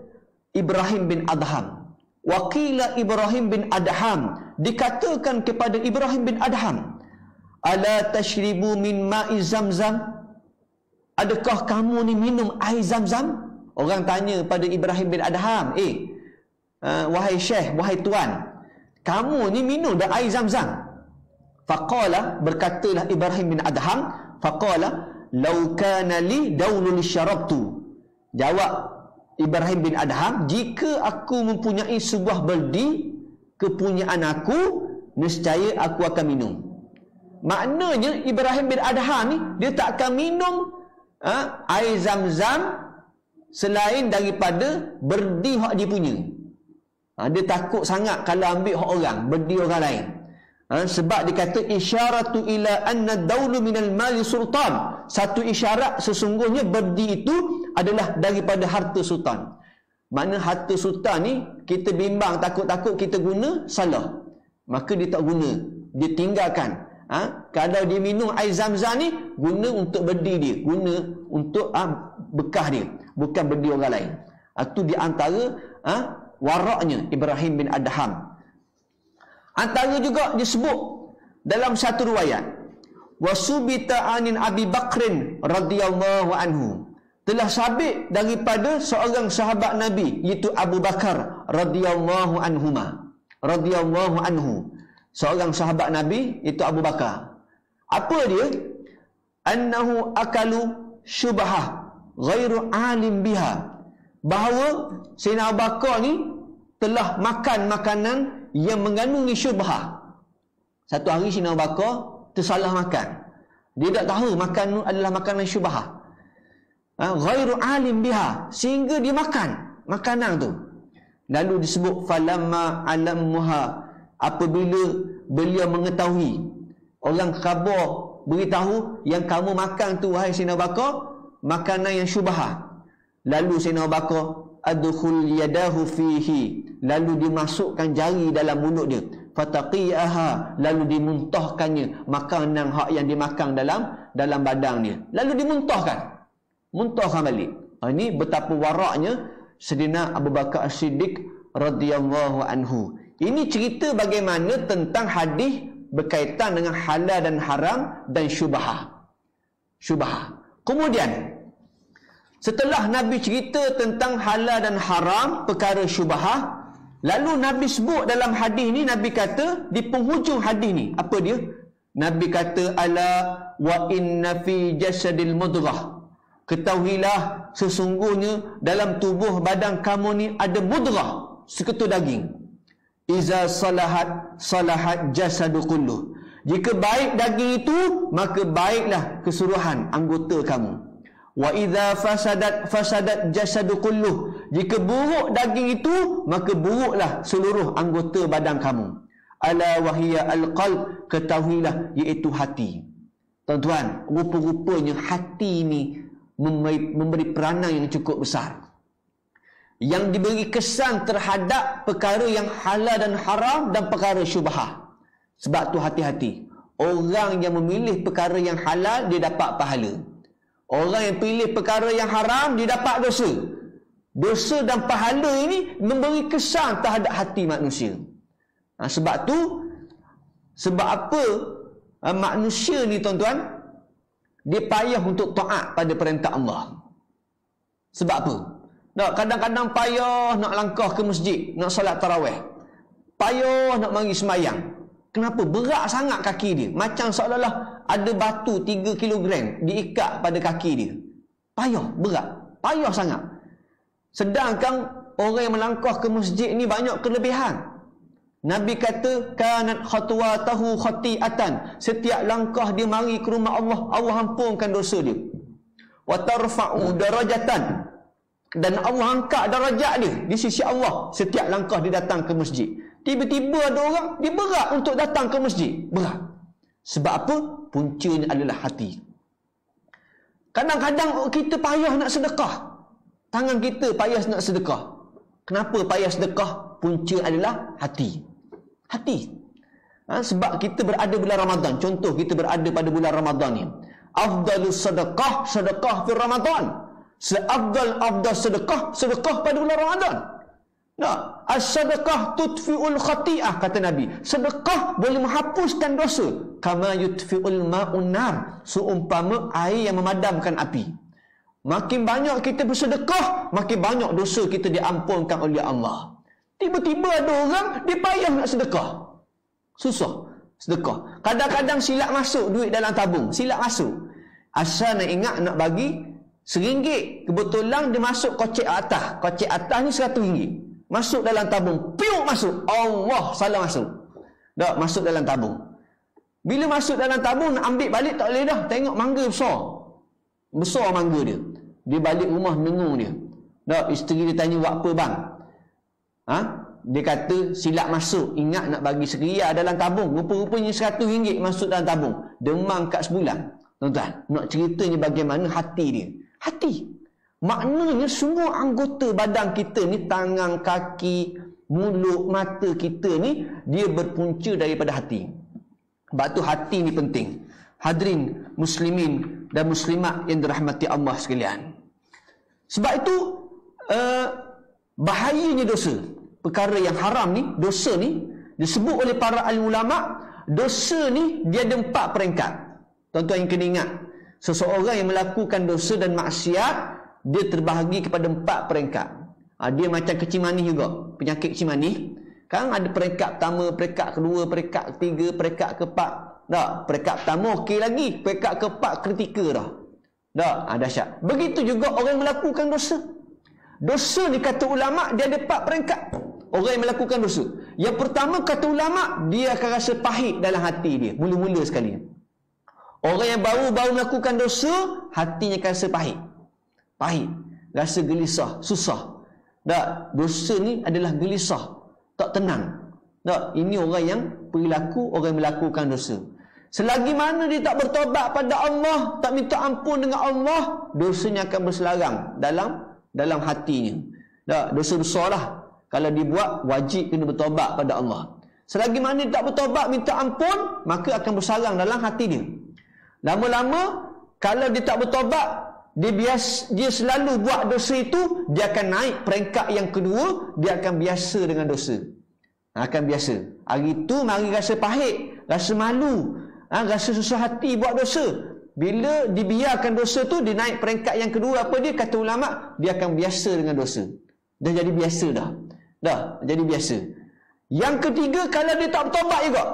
Ibrahim bin Adham. Waqila Ibrahim bin Adham, dikatakan kepada Ibrahim bin Adham, ala tashribu min ma'i zamzam? Adakah kamu ni minum air zam-zam? Orang tanya pada Ibrahim bin Adham, wahai syekh, wahai tuan, kamu ni minum dah air zam-zam? Faqala, berkatalah Ibrahim bin Adham, faqala law kana li daulun syarabtu. Jawab Ibrahim bin Adham, jika aku mempunyai sebuah berdi kepunyaan aku, nescaya aku akan minum. Maknanya Ibrahim bin Adham ni, dia tak akan minum air zam-zam selain daripada berdi hak dia punya. Dia takut sangat kalau ambil hak orang, berdi orang lain. Sebab dia kata isyaratu ila anna daulu minal mali sultan. Satu isyarat sesungguhnya berdi itu adalah daripada harta sultan. Makna harta sultan ni kita bimbang, takut-takut kita guna salah. Maka dia tak guna, dia tinggalkan. Kalau dia minum air zam-zam ni, guna untuk berdi dia, guna untuk bekah dia, bukan berdi orang lain. Itu di antara waraknya Ibrahim bin Adham. Antara juga disebut dalam satu riwayat, wasubita anin Abi Bakrin radhiyallahu anhu, telah sabit daripada seorang sahabat Nabi, iaitu Abu Bakar radhiyallahu anhu, seorang sahabat Nabi itu Abu Bakar. Apa dia? Annahu akalu syubhah ghairu alim biha, bahawa Sayyidina Abu Bakar ni telah makan makanan yang mengandungi syubhah. Satu hari Sayyidina Abu Bakar tersalah makan. Dia tak tahu makan itu adalah makanan syubhah. Ghairu alim biha, sehingga dia makan makanan tu. Lalu disebut falamma alammuha, apabila beliau mengetahui, orang khabar beritahu yang kamu makan tu wahai Sayyidina Abu Bakar makanan yang syubhah. Lalu Sayyidina Abu Bakar adkhul yadahu fihi, lalu dimasukkan jari dalam mulut dia, fataqiyaha, lalu dimuntahkannya makanan hak yang dimakan dalam badan dia, lalu muntahkan balik. Ini betapa waraknya Sayyidina Abu Bakar As-Siddiq radhiyallahu anhu. Ini cerita bagaimana tentang hadis berkaitan dengan halal dan haram dan syubhah. Kemudian setelah Nabi cerita tentang halal dan haram, perkara syubhah, lalu Nabi sebut dalam hadis ni, Nabi kata di penghujung hadis ni, apa dia? Nabi kata, ala wa inna fi jasadil mudghah, ketahuilah sesungguhnya dalam tubuh badan kamu ni ada mudghah, seketul daging. Iza salahat jasadu kulluh, jika baik daging itu, maka baiklah keseluruhan anggota kamu. Wa idza fasadat jasadu kulluh, jika buruk daging itu, maka buruklah seluruh anggota badan kamu. Ala wahiyya alqalb, ketahuilah iaitu hati. Tuan-tuan, rupa-rupanya hati ini memberi peranan yang cukup besar, yang diberi kesan terhadap perkara yang halal dan haram dan perkara syubhah. Sebab tu hati-hati. Orang yang memilih perkara yang halal, dia dapat pahala. Orang yang pilih perkara yang haram, dia dapat dosa. Dosa dan pahala ini memberi kesan terhadap hati manusia. Sebab tu, sebab apa manusia ni tuan-tuan, dia payah untuk taat pada perintah Allah. Sebab apa? Kadang-kadang payah nak langkah ke masjid, nak solat tarawih. Payah nak mari sembahyang. Kenapa? Berat sangat kaki dia. Macam seolah-olah ada batu 3 kilogram diikat pada kaki dia. Payah, berat. Payah sangat. Sedangkan orang yang melangkah ke masjid ni banyak kelebihan. Nabi kata, kanat khatwatahu khati'atan. Setiap langkah dia mari ke rumah Allah, Allah ampunkan dosa dia. Wa tarfa'u darajatan. Dan Allah angkat darajat dia di sisi Allah setiap langkah dia datang ke masjid. Tiba-tiba ada orang, dia berat untuk datang ke masjid. Berat. Sebab apa? Puncanya adalah hati. Kadang-kadang kita payah nak sedekah. Tangan kita payah nak sedekah. Kenapa payah sedekah? Punca adalah hati. Hati. Sebab kita berada bulan Ramadan. Contoh, kita berada pada bulan Ramadan ni. Afdalus sedekah, sedekah fi Ramadan. Seafdal sedekah pada bulan Ramadan. As-sadaqah tutfi'ul khati'ah, kata Nabi. Sedekah boleh menghapuskan dosa. Kama yutfi'ul ma'un nar, seumpama air yang memadamkan api. Makin banyak kita bersedekah, makin banyak dosa kita diampunkan oleh Allah. Tiba-tiba ada orang, dia payah nak sedekah. Susah sedekah. Kadang-kadang silap masuk duit dalam tabung. Silap masuk. Asal nak ingat nak bagi RM1. Kebetulan dia masuk kocek atas. Kocek atas ni RM100. Masuk dalam tabung. Piuk masuk. Allah, salah masuk. Tak, masuk dalam tabung. Bila masuk dalam tabung, nak ambil balik tak boleh dah. Tengok mangga besar. Besar mangga dia. Dia balik rumah dengung dia. Tak, isteri dia tanya, buat apa bang? Dia kata, silap masuk. Ingat nak bagi RM1 dalam tabung. Rupa-rupanya RM100 masuk dalam tabung. Demam kat sebulan. Tuan-tuan, nak ceritanya bagaimana hati dia. Hati. Maknanya semua anggota badan kita ni, tangan, kaki, mulut, mata kita ni, dia berpunca daripada hati. Sebab tu hati ni penting. Hadirin muslimin dan muslimat yang dirahmati Allah sekalian. Sebab itu bahayanya dosa. Perkara yang haram ni, dosa ni, disebut oleh para ahli ulama, dosa ni dia ada 4 peringkat. Tuan-tuan yang kena ingat, seseorang yang melakukan dosa dan maksiat, dia terbahagi kepada 4 peringkat. Dia macam kecil manis juga. Penyakit kecil manis. Kan ada peringkat pertama, peringkat kedua, peringkat ketiga, peringkat keempat. Tak, peringkat pertama okey lagi. Peringkat keempat kritikal dah. Tak, dahsyat. Begitu juga orang yang melakukan dosa. Dosa ni kata ulama' dia ada 4 peringkat. Orang yang melakukan dosa. Yang pertama kata ulama', dia akan rasa pahit dalam hati dia. Mula-mula sekali. Orang yang baru-baru melakukan dosa, hatinya akan rasa pahit. Pahit, rasa gelisah, susah. Tak, dosa ni adalah gelisah, tak tenang. Tak, ini orang yang perilaku orang yang melakukan dosa. Selagi mana dia tak bertobat pada Allah, tak minta ampun dengan Allah, dosanya akan berselarang dalam hatinya. Tak, dosa besarlah. Kalau dibuat, wajib kena bertobat pada Allah. Selagi mana dia tak bertobat, minta ampun, maka akan bersarang dalam hati dia. Lama-lama, kalau dia tak bertobat, dia selalu buat dosa itu, dia akan naik peringkat yang kedua, dia akan biasa dengan dosa. Akan biasa. Hari itu mari rasa pahit, rasa malu, rasa susah hati buat dosa. Bila dibiarkan dosa tu, dia naik peringkat yang kedua, apa dia? Kata ulama', dia akan biasa dengan dosa. Dah jadi biasa dah. Dah jadi biasa. Yang ketiga, kalau dia tak bertobat juga,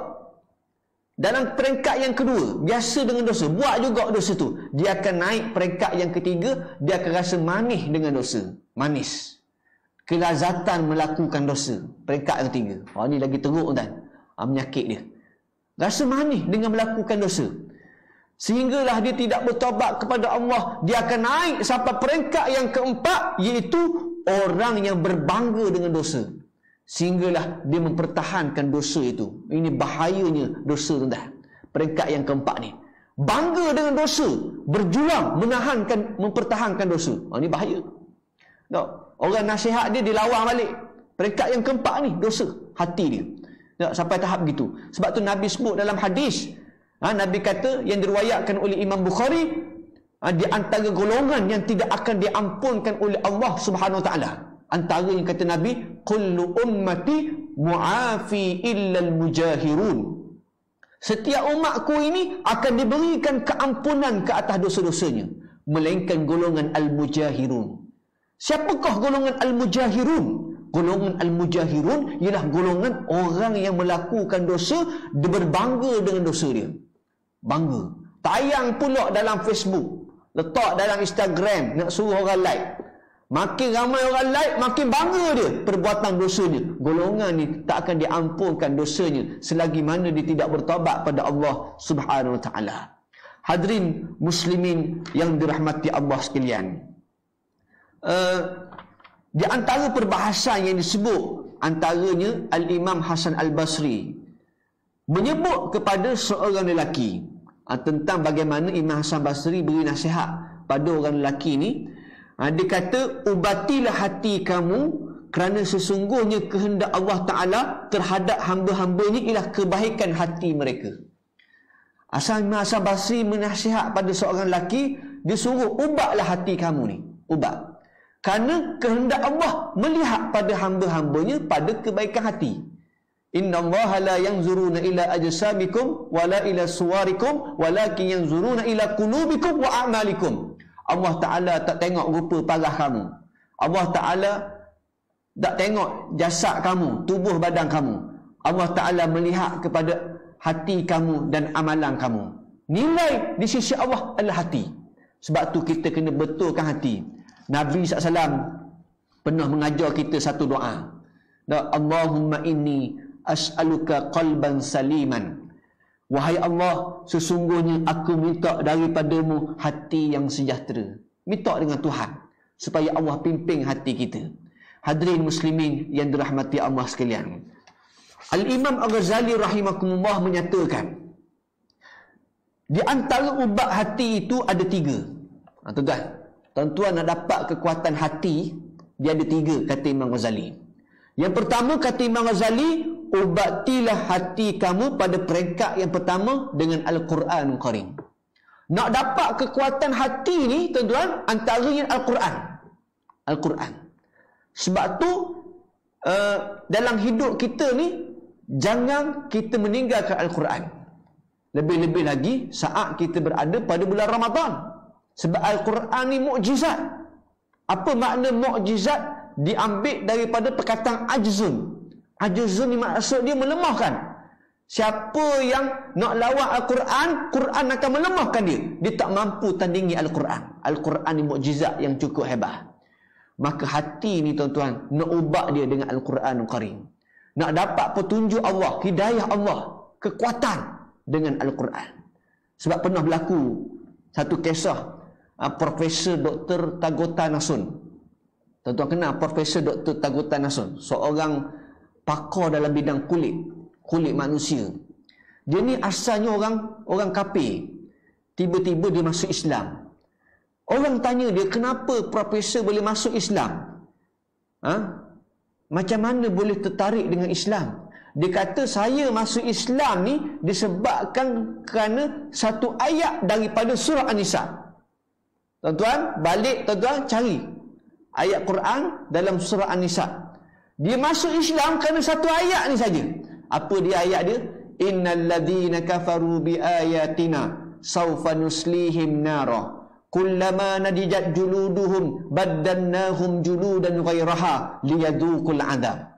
dalam peringkat yang kedua, biasa dengan dosa, buat juga dosa tu, dia akan naik peringkat yang ketiga, dia akan rasa manis dengan dosa. Manis. Kelazatan melakukan dosa. Peringkat yang ketiga. Ni lagi teruk kan? Menyakit dia. Rasa manis dengan melakukan dosa. Sehinggalah dia tidak bertobat kepada Allah, dia akan naik sampai peringkat yang keempat, iaitu orang yang berbangga dengan dosa. Sehinggalah dia mempertahankan dosa itu. Ini bahayanya dosa, tuan-tuan. Peringkat yang keempat ni. Bangga dengan dosa. Berjuang mempertahankan dosa. Ini bahaya. Tak? Orang nasihat dia dilawang balik. Peringkat yang keempat ni, dosa. Hati dia. Tak, sampai tahap gitu. Sebab tu Nabi sebut dalam hadis, Nabi kata yang diriwayatkan oleh Imam Bukhari, di antara golongan yang tidak akan diampunkan oleh Allah Subhanahu Wa Taala, antara yang kata Nabi, kullu ummati mu'afi illal mujahirun. Setiap umatku ini akan diberikan keampunan ke atas dosa-dosanya, melainkan golongan al-mujahirun. Siapakah golongan al-mujahirun? Golongan al-mujahirun ialah golongan orang yang melakukan dosa, dia berbangga dengan dosa dia. Bangga. Tayang pula dalam Facebook, letak dalam Instagram, nak suruh orang like. Makin ramai orang like, makin bangga dia perbuatan dosanya. Golongan ni tak akan diampunkan dosanya selagi mana dia tidak bertaubat pada Allah Subhanahu Wa Taala. Hadirin muslimin yang dirahmati Allah sekalian, di antara perbahasan yang disebut, antaranya Al-Imam Hasan Al-Basri menyebut kepada seorang lelaki tentang bagaimana Imam Hasan Basri beri nasihat pada orang lelaki ni. Dia kata, ubatilah hati kamu kerana sesungguhnya kehendak Allah Ta'ala terhadap hamba-hambanya ialah kebaikan hati mereka. Imam Hasan Basri menasihat pada seorang lelaki, dia suruh ubatlah hati kamu ni, ubat. Kerana kehendak Allah melihat pada hamba-hambanya pada kebaikan hati. Inna Allah la yanzuruna ila ajsamikum wala ila suwarikum walakin yanzuruna ila qulubikum wa a'malikum. Allah Ta'ala tak tengok rupa parah kamu. Allah Ta'ala tak tengok jasad kamu, tubuh badan kamu. Allah Ta'ala melihat kepada hati kamu dan amalan kamu. Nilai di sisi Allah adalah hati. Sebab tu kita kena betulkan hati. Nabi SAW pernah mengajar kita satu doa. Allahumma inni as'aluka qalban saliman. Wahai Allah, sesungguhnya aku minta daripadamu hati yang sejahtera. Minta dengan Tuhan supaya Allah pimpin hati kita. Hadirin muslimin yang dirahmati Allah sekalian, Al-Imam Al-Ghazali rahimakumullah menyatakan, di antara ubat hati itu ada 3. Tuan-tuan nak dapat kekuatan hati, dia ada 3, kata Imam Ghazali. Yang pertama, kata Imam Ghazali, ubatilah hati kamu pada peringkat yang pertama dengan Al-Quran Karim. Nak dapat kekuatan hati ni, tuan-tuan, antaranya Al-Quran. Al-Quran. Sebab tu dalam hidup kita ni, jangan kita meninggalkan Al-Quran. Lebih-lebih lagi saat kita berada pada bulan Ramadan. Sebab Al-Quran ni mukjizat. Apa makna mukjizat? Diambil daripada perkataan ajzun. Ajzun ni maksud dia melemahkan. Siapa yang nak lawan Al-Quran, Quran akan melemahkan dia. Dia tak mampu tandingi Al-Quran. Al-Quran ni mukjizat yang cukup hebat. Maka hati ni tuan-tuan, nak ubah dia dengan Al-Quran Karim. Nak dapat petunjuk Allah, hidayah Allah, kekuatan dengan Al-Quran. Sebab pernah berlaku satu kisah Profesor Dr. Tagota Nasun. Tuan-tuan kenal Profesor Dr. Tagota Nasun? Seorang pakar dalam bidang kulit manusia. Dia ni asalnya orang kafir. Tiba-tiba dia masuk Islam. Orang tanya dia, kenapa profesor boleh masuk Islam? Macam mana boleh tertarik dengan Islam? Dia kata, saya masuk Islam ni disebabkan kerana satu ayat daripada surah An-Nisa. Tuan-tuan, balik tuan-tuan cari ayat Quran dalam surah An-Nisa. Dia masuk Islam kerana satu ayat ni saja. Apa dia ayat dia? Innal ladzina kafaru bi ayatina sawfa nuslihim nara kullama nadijat juluduhum baddalnahum juludan ghairaha liyadhuqul adab.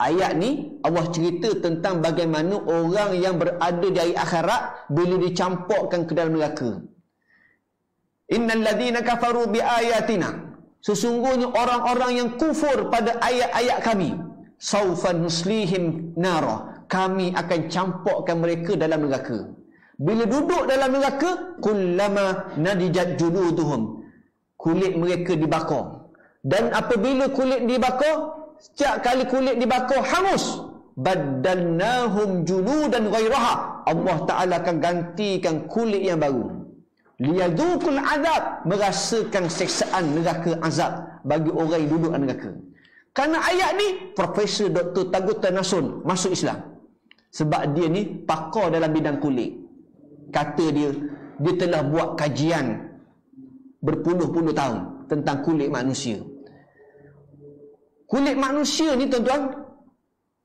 Ayat ni Allah cerita tentang bagaimana orang yang berada di akhirat bila dicampurkan ke dalam neraka. Innal ladzina kafaru bi ayatina, sesungguhnya orang-orang yang kufur pada ayat-ayat kami, saufa nuslihim nara, kami akan campurkan mereka dalam neraka. Bila duduk dalam neraka, kullama nadijat juluduhum, kulit mereka dibakar. Dan apabila kulit dibakar, setiap kali kulit dibakar hangus, baddalnahum juludan ghairaha, Allah Ta'ala akan gantikan kulit yang baru. Liyadhuqul azab, merasakan siksaan neraka azab bagi orang yang duduk dalam neraka. Kerana ayat ni, Profesor Dr. Tagota Nasun masuk Islam. Sebab dia ni pakar dalam bidang kulit. Kata dia telah buat kajian berpuluh-puluh tahun tentang kulit manusia. Kulit manusia ni tuan-tuan,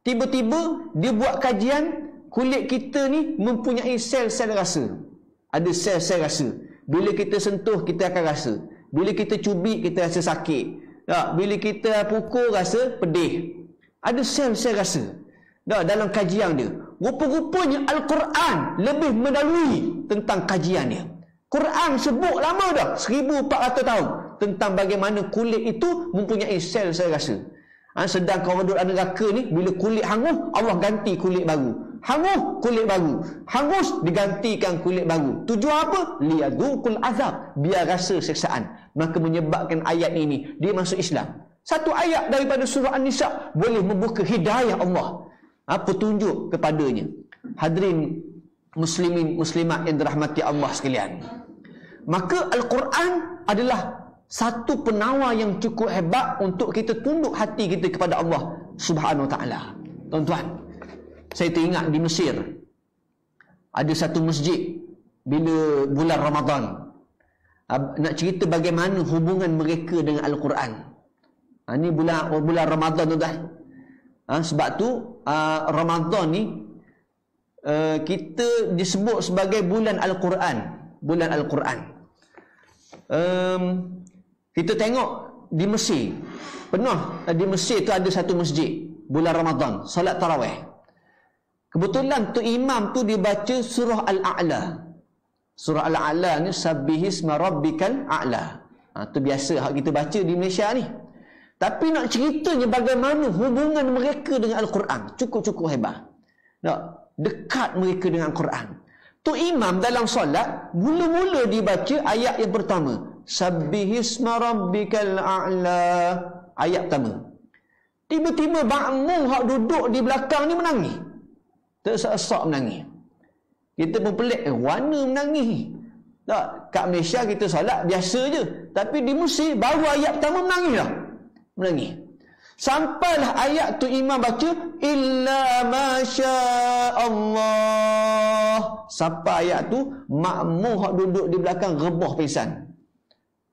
tiba-tiba dia buat kajian, kulit kita ni mempunyai sel-sel rasa. Ada sel-sel rasa. Bila kita sentuh, kita akan rasa. Bila kita cubit, kita rasa sakit. Bila kita pukul, rasa pedih. Ada sel-sel rasa dalam kajian dia. Rupa-rupanya Al-Quran lebih mendalui tentang kajian dia. Quran sebut lama dah, 1400 tahun, tentang bagaimana kulit itu mempunyai sel-sel rasa. Sedang orang duduk neraka ni, bila kulit hangus, Allah ganti kulit baru. Hangus, kulit baru. Hangus, digantikan kulit baru. Tujuan apa? Liyadzuqul azab, biar rasa siksaan. Maka menyebabkan ayat ini dia masuk Islam. Satu ayat daripada surah An-Nisa boleh membuka hidayah Allah, petunjuk kepadanya. Hadirin muslimin muslimat yang dirahmati Allah sekalian, maka Al-Quran adalah satu penawar yang cukup hebat untuk kita tunduk hati kita kepada Allah Subhanahu Wa Taala. Tuan-tuan, saya teringat di Mesir ada satu masjid bila bulan Ramadan. Nak cerita bagaimana hubungan mereka dengan Al-Quran. Ini bulan Ramadan, tuan-tuan. Sebab tu Ramadan ni kita disebut sebagai bulan Al-Quran. Bulan Al-Quran. Kita tengok di Mesir, di Mesir tu ada satu masjid bulan Ramadan, salat tarawih. Kebetulan tu imam tu dia baca surah Al-A'la. Surah Al-A'la ni sabbihisma rabbikal a'la. Tu biasa hak kita baca di Malaysia ni. Tapi nak ceritanya bagaimana hubungan mereka dengan Al-Quran, cukup-cukup hebat. Dekat mereka dengan Al-Quran. Tu imam dalam solat, mula-mula dibaca ayat yang pertama, sabbihisma rabbikal a'la, ayat pertama. Tiba-tiba makmum hak duduk di belakang ni menangis. Tersesak menangis. Kita pun pelik, warna menangis. Kat Malaysia kita solat biasa je, tapi di Mesir baru ayat pertama menangis dah. Menangis. Sampailah ayat tu imam baca illa masya Allah. Sampai ayat tu makmum hak duduk di belakang rebah pingsan.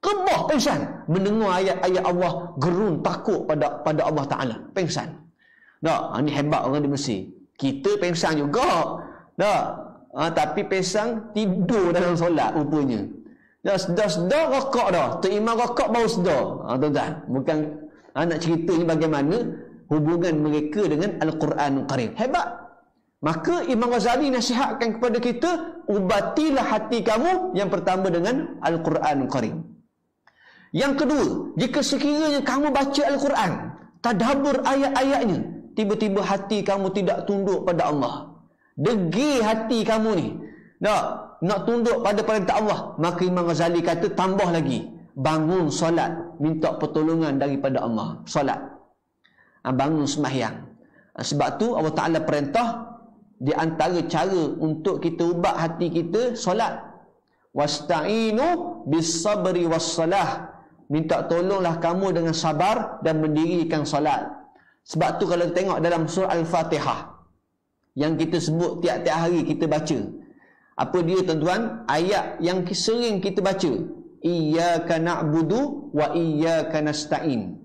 Rebah pingsan mendengar ayat-ayat Allah, gerun takut pada Allah Taala, pingsan. Ini hebat orang di Mesir. Kita pingsan juga. Tapi pingsan tidur dalam solat rupanya. Sedar rokok dah. Tu imam rokok baru sedar. Tuan-tuan, bukan nak cerita ni bagaimana hubungan mereka dengan Al-Quran Karim. Hebat. Maka Imam Ghazali nasihatkan kepada kita, ubatilah hati kamu yang pertama dengan Al-Quran Karim. Yang kedua, jika sekiranya kamu baca Al-Quran, tadabbur ayat-ayatnya, tiba-tiba hati kamu tidak tunduk pada Allah, degil hati kamu ni, nak tunduk pada perintah Allah, maka Imam Ghazali kata tambah lagi, bangun solat, minta pertolongan daripada Allah. Solat, bangun sembahyang. Sebab tu Allah Ta'ala perintah, di antara cara untuk kita ubah hati kita, solat. Wasta'inu bis-sabri was-salah, minta tolonglah kamu dengan sabar dan mendirikan solat. Sebab tu kalau tengok dalam surah Al-Fatihah yang kita sebut tiap-tiap hari kita baca, apa dia tuan-tuan? Ayat yang sering kita baca, iyyaka na'budu wa iyyaka nasta'in.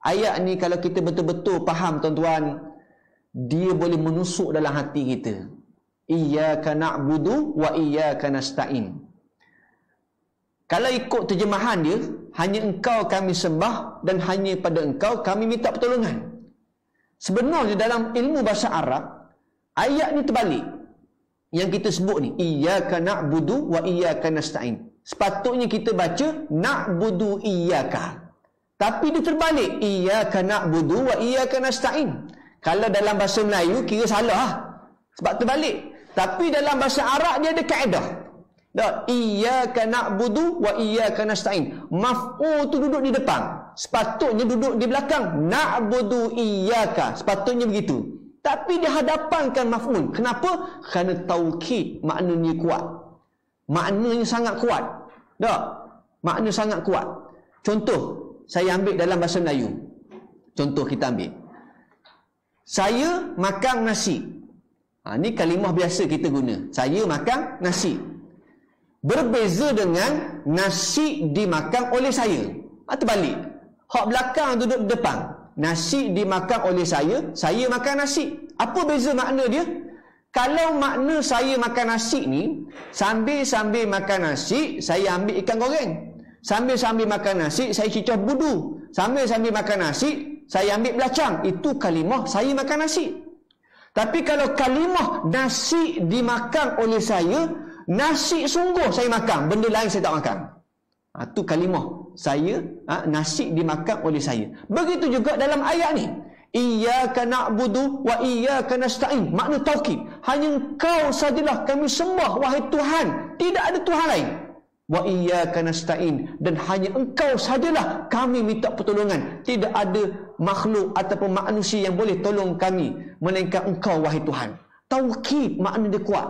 Ayat ni kalau kita betul-betul faham tuan-tuan, dia boleh menusuk dalam hati kita. Iyyaka na'budu wa iyyaka nasta'in. Kalau ikut terjemahan dia, hanya engkau kami sembah dan hanya pada engkau kami minta pertolongan. Sebenarnya dalam ilmu bahasa Arab, ayat ni terbalik. Yang kita sebut ni, iyyaka na'budu wa iyyaka nasta'in. Sepatutnya kita baca na'budu iyyaka. Tapi dia terbalik, iyyaka na'budu wa iyyaka nasta'in. Kalau dalam bahasa Melayu kira salah, sebab terbalik. Tapi dalam bahasa Arab dia ada kaedah. Iyyaka na'budu wa iyyaka nasta'in. Maf'ul tu duduk di depan, sepatutnya duduk di belakang. Na'budu iyyaka, sepatutnya begitu. Tapi dihadapankan maf'ul. Kenapa? Kerana taukid maknanya kuat. Maknanya sangat kuat. Makna sangat kuat. Contoh, saya ambil dalam bahasa Melayu. Contoh kita ambil. Saya makan nasi. Ni kalimah biasa kita guna. Saya makan nasi. Berbeza dengan nasi dimakan oleh saya. Terbalik. Hak belakang duduk depan. Nasi dimakan oleh saya makan nasi. Apa beza makna dia? Kalau makna saya makan nasi ni, sambil-sambil makan nasi, saya ambil ikan goreng. Sambil-sambil makan nasi, saya cicah budu. Sambil-sambil makan nasi, saya ambil belacang. Itu kalimah saya makan nasi. Tapi kalau kalimah nasi dimakan oleh saya, nasi sungguh saya makan, benda lain saya tak makan. Itu kalimah saya, nasi dimakan oleh saya. Begitu juga dalam ayat ni. Iyyaka na'budu wa iyyaka nasta'in. Makna taukid. Hanya Engkau sajalah kami sembah, wahai Tuhan. Tidak ada Tuhan lain. Wa iyyaka nasta'in. Dan hanya Engkau sajalah kami minta pertolongan. Tidak ada makhluk ataupun manusia yang boleh tolong kami melainkan Engkau, wahai Tuhan. Taukid makna dia kuat.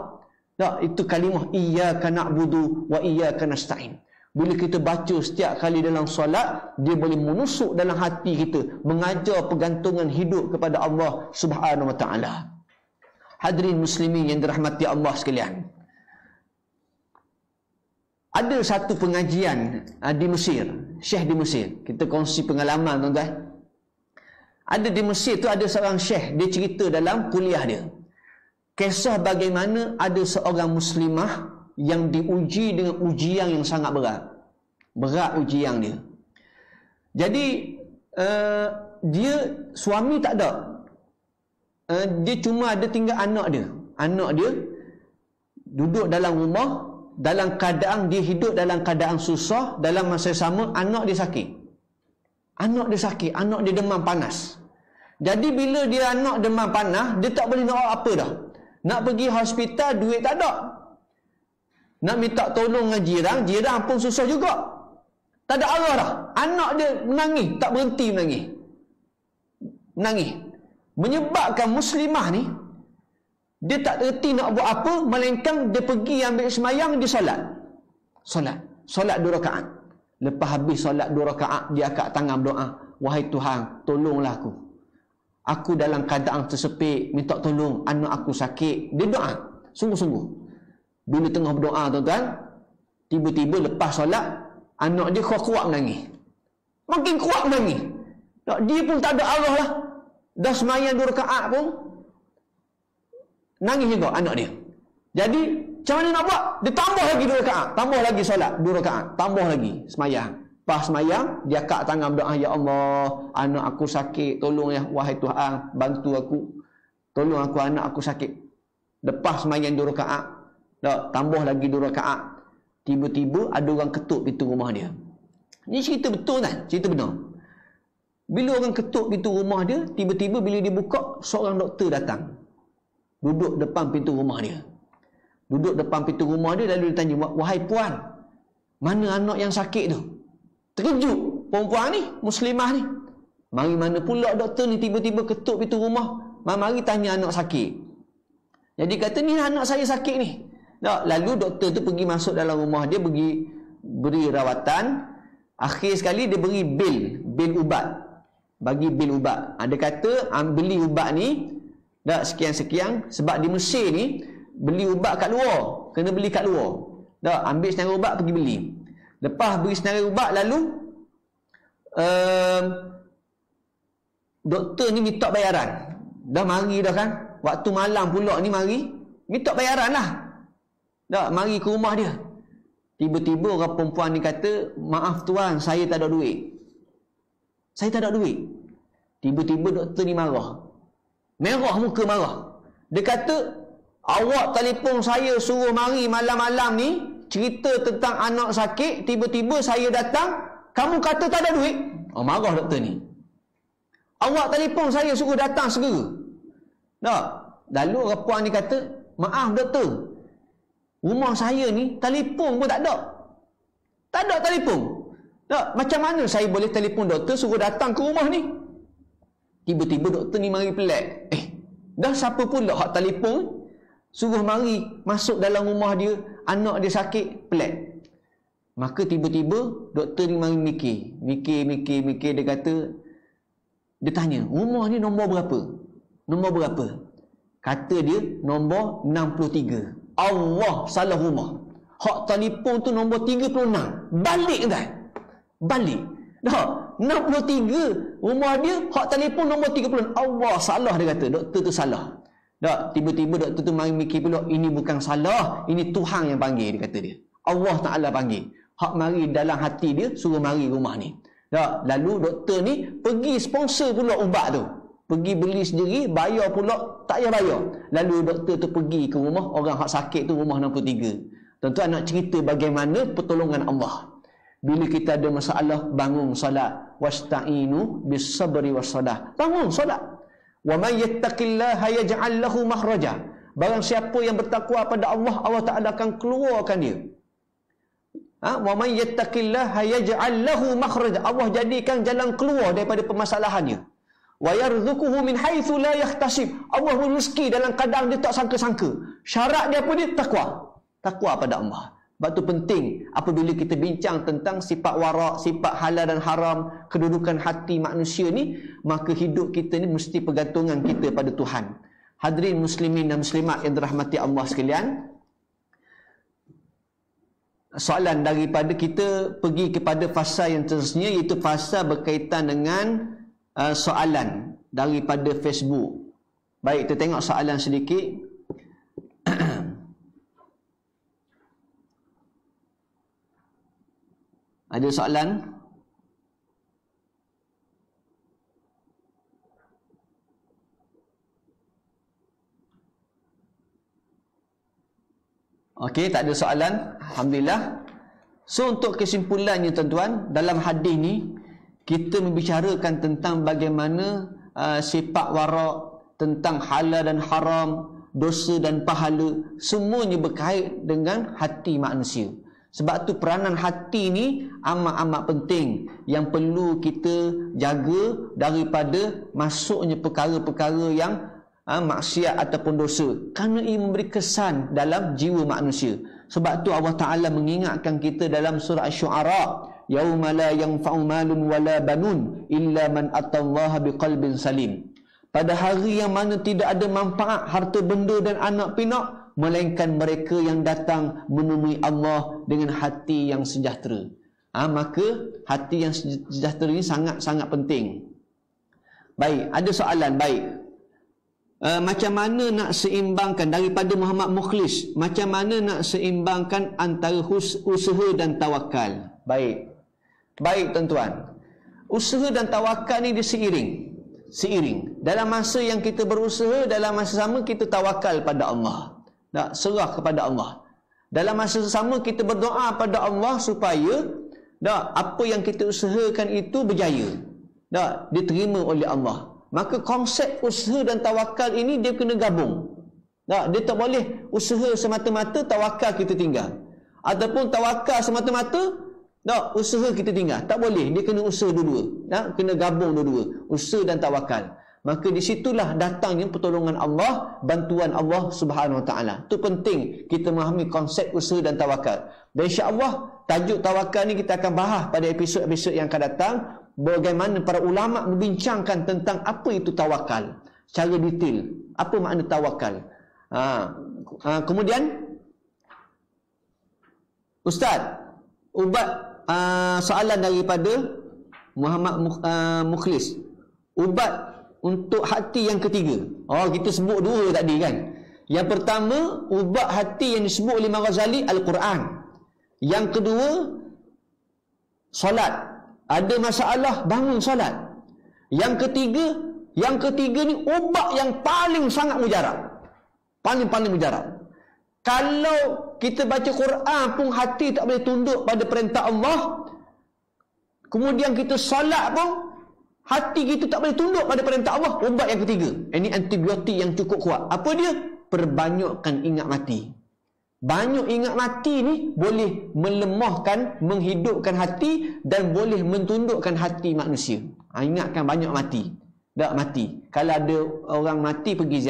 Itu kalimah iyyaka na'budu wa iyyaka nasta'in. Bila kita baca setiap kali dalam solat, dia boleh menusuk dalam hati kita, mengajar pergantungan hidup kepada Allah Subhanahu wa taala. Hadirin muslimin yang dirahmati Allah sekalian. Ada satu pengajian di Mesir, syekh di Mesir. Kita kongsi pengalaman, tuan-tuan. Ada di Mesir tu ada seorang syekh, dia cerita dalam kuliah dia. Kisah bagaimana ada seorang muslimah yang diuji dengan ujian yang sangat berat. Berat ujian dia. Jadi dia suami tak ada. Dia cuma ada tinggal anak dia. Anak dia duduk dalam rumah, dalam keadaan dia hidup dalam keadaan susah. Dalam masa sama anak dia sakit. Anak dia sakit, anak dia demam panas. Jadi bila dia anak demam panas, dia tak boleh nak apa dah. Nak pergi hospital, duit tak ada. Nak minta tolong dengan jiran, jiran pun susah juga. Tak ada arah dah. Anak dia menangis, tak berhenti menangis. Menangis. Menyebabkan muslimah ni, dia tak erti nak buat apa, melainkan dia pergi ambil semayang, dia solat. Solat 2 rakaat. Lepas habis solat 2 rakaat, dia angkat tangan berdoa. Wahai Tuhan, tolonglah aku. Aku dalam keadaan tersepit, minta tolong, anak aku sakit. Dia doa, sungguh-sungguh. Bila tengah berdoa, tuan-tuan, tiba-tiba lepas solat, anak dia kuat-kuat menangis. Makin kuat menangis. Dia pun tak ada arah lah. Dah semayang 2 rakaat pun, nangis juga anak dia. Jadi, macam mana nak buat? Dia tambah lagi 2 rakaat. Tambah lagi solat 2 rakaat. Tambah lagi semayang. Pas semayang, dia angkat tangan berdoa, Ya Allah, anak aku sakit. Tolong ya, wahai Tuhan, bantu aku. Tolong aku, anak aku sakit. Lepas semayang 2 rakaat, tambah lagi 2 rakaat. Tiba-tiba ada orang ketuk pintu rumah dia. Ini cerita betul kan? Cerita benar. Bila orang ketuk pintu rumah dia, tiba-tiba bila dia buka, seorang doktor datang. Duduk depan pintu rumah dia. Duduk depan pintu rumah dia, lalu dia tanya, wahai puan, mana anak yang sakit tu? Terkejut perempuan ni, muslimah ni. Mari mana pula doktor ni tiba-tiba ketuk pintu rumah. Mari tanya anak sakit. Jadi kata, ni anak saya sakit ni. Lalu doktor tu pergi masuk dalam rumah dia, pergi beri rawatan. Akhir sekali dia beri bil ubat. Bagi bil ubat. Dia kata, beli ubat ni, sekian-sekian. Sebab di Mesir ni, beli ubat kat luar. Kena beli kat luar. Ambil senarai ubat, pergi beli. Lepas beri senarai ubat, lalu doktor ni minta bayaran. Dah mari dah kan. Waktu malam pula ni mari. Minta bayaran lah. Mari ke rumah dia. Tiba-tiba orang perempuan ni kata, maaf tuan, saya tak ada duit. Saya tak ada duit. Tiba-tiba doktor ni marah. Merah muka marah. Dia kata, awak telefon saya suruh mari malam-malam ni, cerita tentang anak sakit, tiba-tiba saya datang, kamu kata tak ada duit? Marah doktor ni. Awak telefon saya suruh datang segera. Lalu orang puan ni kata, maaf doktor, rumah saya ni telefon pun tak ada. Tak ada telefon. Macam mana saya boleh telefon doktor suruh datang ke rumah ni? Tiba-tiba doktor ni mari pelik. Dah siapa pula hak telefon suruh mari masuk dalam rumah dia, anak dia sakit, pelik. Maka tiba-tiba doktor ni mari mikir. Dia kata, dia tanya, rumah ni nombor berapa? Nombor berapa? Kata dia nombor 63. Allah salah rumah. Hak telefon tu nombor 36. Balik kan? Balik. Dah, 63 rumah dia, hak telefon nombor 30. Allah salah, dia kata. Doktor tu salah. Dah, tiba-tiba doktor tu mari mikir pula, ini bukan salah, ini Tuhan yang panggil, dia kata dia. Allah Ta'ala panggil. Hak mari dalam hati dia, suruh mari rumah ni. Dah, lalu doktor ni pergi sponsor pula ubat tu. Pergi beli sendiri, bayar pula, tak payah bayar. Lalu doktor tu pergi ke rumah orang hak sakit tu, rumah 63. Tuan-tuan nak cerita bagaimana pertolongan Allah. Bila kita ada masalah, bangun solat. Wasta'inu bis sabri was salah. Bangun solat. Wa may yattaqillaha yaj'al lahu makhraja. Barang siapa yang bertakwa pada Allah, Allah Ta'ala akan keluarkan dia. Wa may yattaqillaha yaj'al lahu makhraja. Allah jadikan jalan keluar daripada permasalahannya. Wa yarzuquhu min haitsu la yahtasib. Allah rezeki dalam keadaan dia tak sangka-sangka. Syarat dia apa dia? Takwa. Takwa pada Allah. Sebab tu penting apabila kita bincang tentang sifat warak, sifat halal dan haram, kedudukan hati manusia ni, maka hidup kita ni mesti pergantungan kita pada Tuhan. Hadirin muslimin dan muslimat yang dirahmati Allah sekalian, soalan daripada kita pergi kepada fasa yang seterusnya, iaitu fasa berkaitan dengan soalan daripada Facebook. Baik, kita tengok soalan sedikit. Ada soalan? Okey, tak ada soalan. Alhamdulillah. So, untuk kesimpulannya tuan-tuan, dalam hadis ni kita membicarakan tentang bagaimana sifat warak, tentang halal dan haram, dosa dan pahala, semuanya berkait dengan hati manusia. Sebab tu peranan hati ni amat-amat penting yang perlu kita jaga daripada masuknya perkara-perkara yang maksiat ataupun dosa. Kerana ia memberi kesan dalam jiwa manusia. Sebab tu Allah Ta'ala mengingatkan kita dalam surah Asy-Syu'ara, yauma la yanfa'u malun wala banun illa man atallaha biqalbin salim. Pada hari yang mana tidak ada manfaat harta benda dan anak pinak, melainkan mereka yang datang menemui Allah dengan hati yang sejahtera. Maka hati yang sejahtera ini sangat-sangat penting. Baik, ada soalan. Baik, macam mana nak seimbangkan, daripada Muhammad Mukhlis, macam mana nak seimbangkan antara usaha dan tawakal? Baik, baik tuan-tuan, usaha dan tawakal ni dia seiring. Dalam masa yang kita berusaha, dalam masa sama kita tawakal pada Allah. Tak, serah kepada Allah. Dalam masa sama kita berdoa pada Allah supaya apa yang kita usahakan itu berjaya. Diterima oleh Allah. Maka konsep usaha dan tawakal ini dia kena gabung. Dia tak boleh usaha semata-mata, tawakal kita tinggal. Ataupun tawakal semata-mata, usaha kita tinggal. Tak boleh, dia kena usaha dua-dua. Kena gabung dua-dua, usaha dan tawakal. Maka di situlah datangnya pertolongan Allah, bantuan Allah Subhanahu Wa Taala. Itu penting kita memahami konsep usaha dan tawakal. Dan insya-Allah tajuk tawakal ni kita akan bahas pada episod-episod yang akan datang, bagaimana para ulama membincangkan tentang apa itu tawakal secara detail. Apa makna tawakal? Kemudian Ustaz, soalan daripada Muhammad Mukhlis. Ubat untuk hati yang ketiga. Kita sebut dua tadi kan. Yang pertama, ubat hati yang disebut oleh Imam Ghazali, Al-Quran. Yang kedua, solat. Ada masalah, bangun solat. Yang ketiga ni ubat yang paling sangat mujarab. Paling mujarab. Kalau kita baca Quran pun hati tak boleh tunduk pada perintah Allah, kemudian kita solat pun hati kita tak boleh tunduk pada perintah Allah, ubat yang ketiga. Ini antibiotik yang cukup kuat. Apa dia? Perbanyakkan ingat mati. Banyak ingat mati ni boleh melemahkan, menghidupkan hati dan boleh mentundukkan hati manusia. Ingatkan banyak mati. Tak mati. Kalau ada orang mati, pergi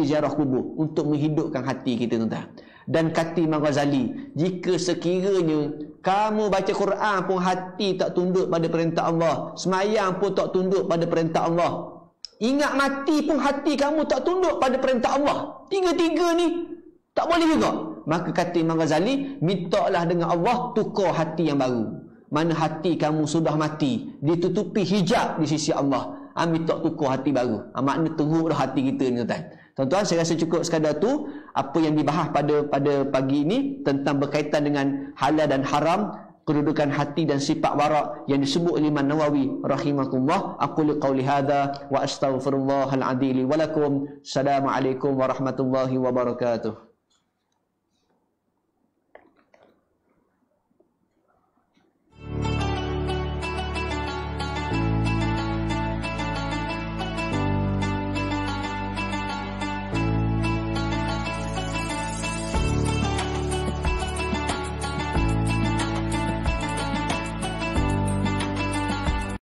ziarah kubur untuk menghidupkan hati kita, tuan-tuan. Dan kata Imam Ghazali, jika sekiranya kamu baca Quran pun hati tak tunduk pada perintah Allah, semayang pun tak tunduk pada perintah Allah, Ingat mati pun hati kamu tak tunduk pada perintah Allah. Tiga-tiga ni tak boleh juga. Maka kata Imam Ghazali, mintalah dengan Allah tukar hati yang baru. Mana hati kamu sudah mati, ditutupi hijab di sisi Allah. Minta tukar hati baru. Makna teruk dah hati kita ni, tuan. Tuan-tuan, saya rasa cukup sekadar tu apa yang dibahas pada pagi ini tentang berkaitan dengan halal dan haram, kedudukan hati dan sifat warak yang disebut oleh Imam Nawawi rahimahullah. Aqulu qawli hadza wa astaghfirullahal adzim wa lakum. Assalamualaikum warahmatullahi wabarakatuh.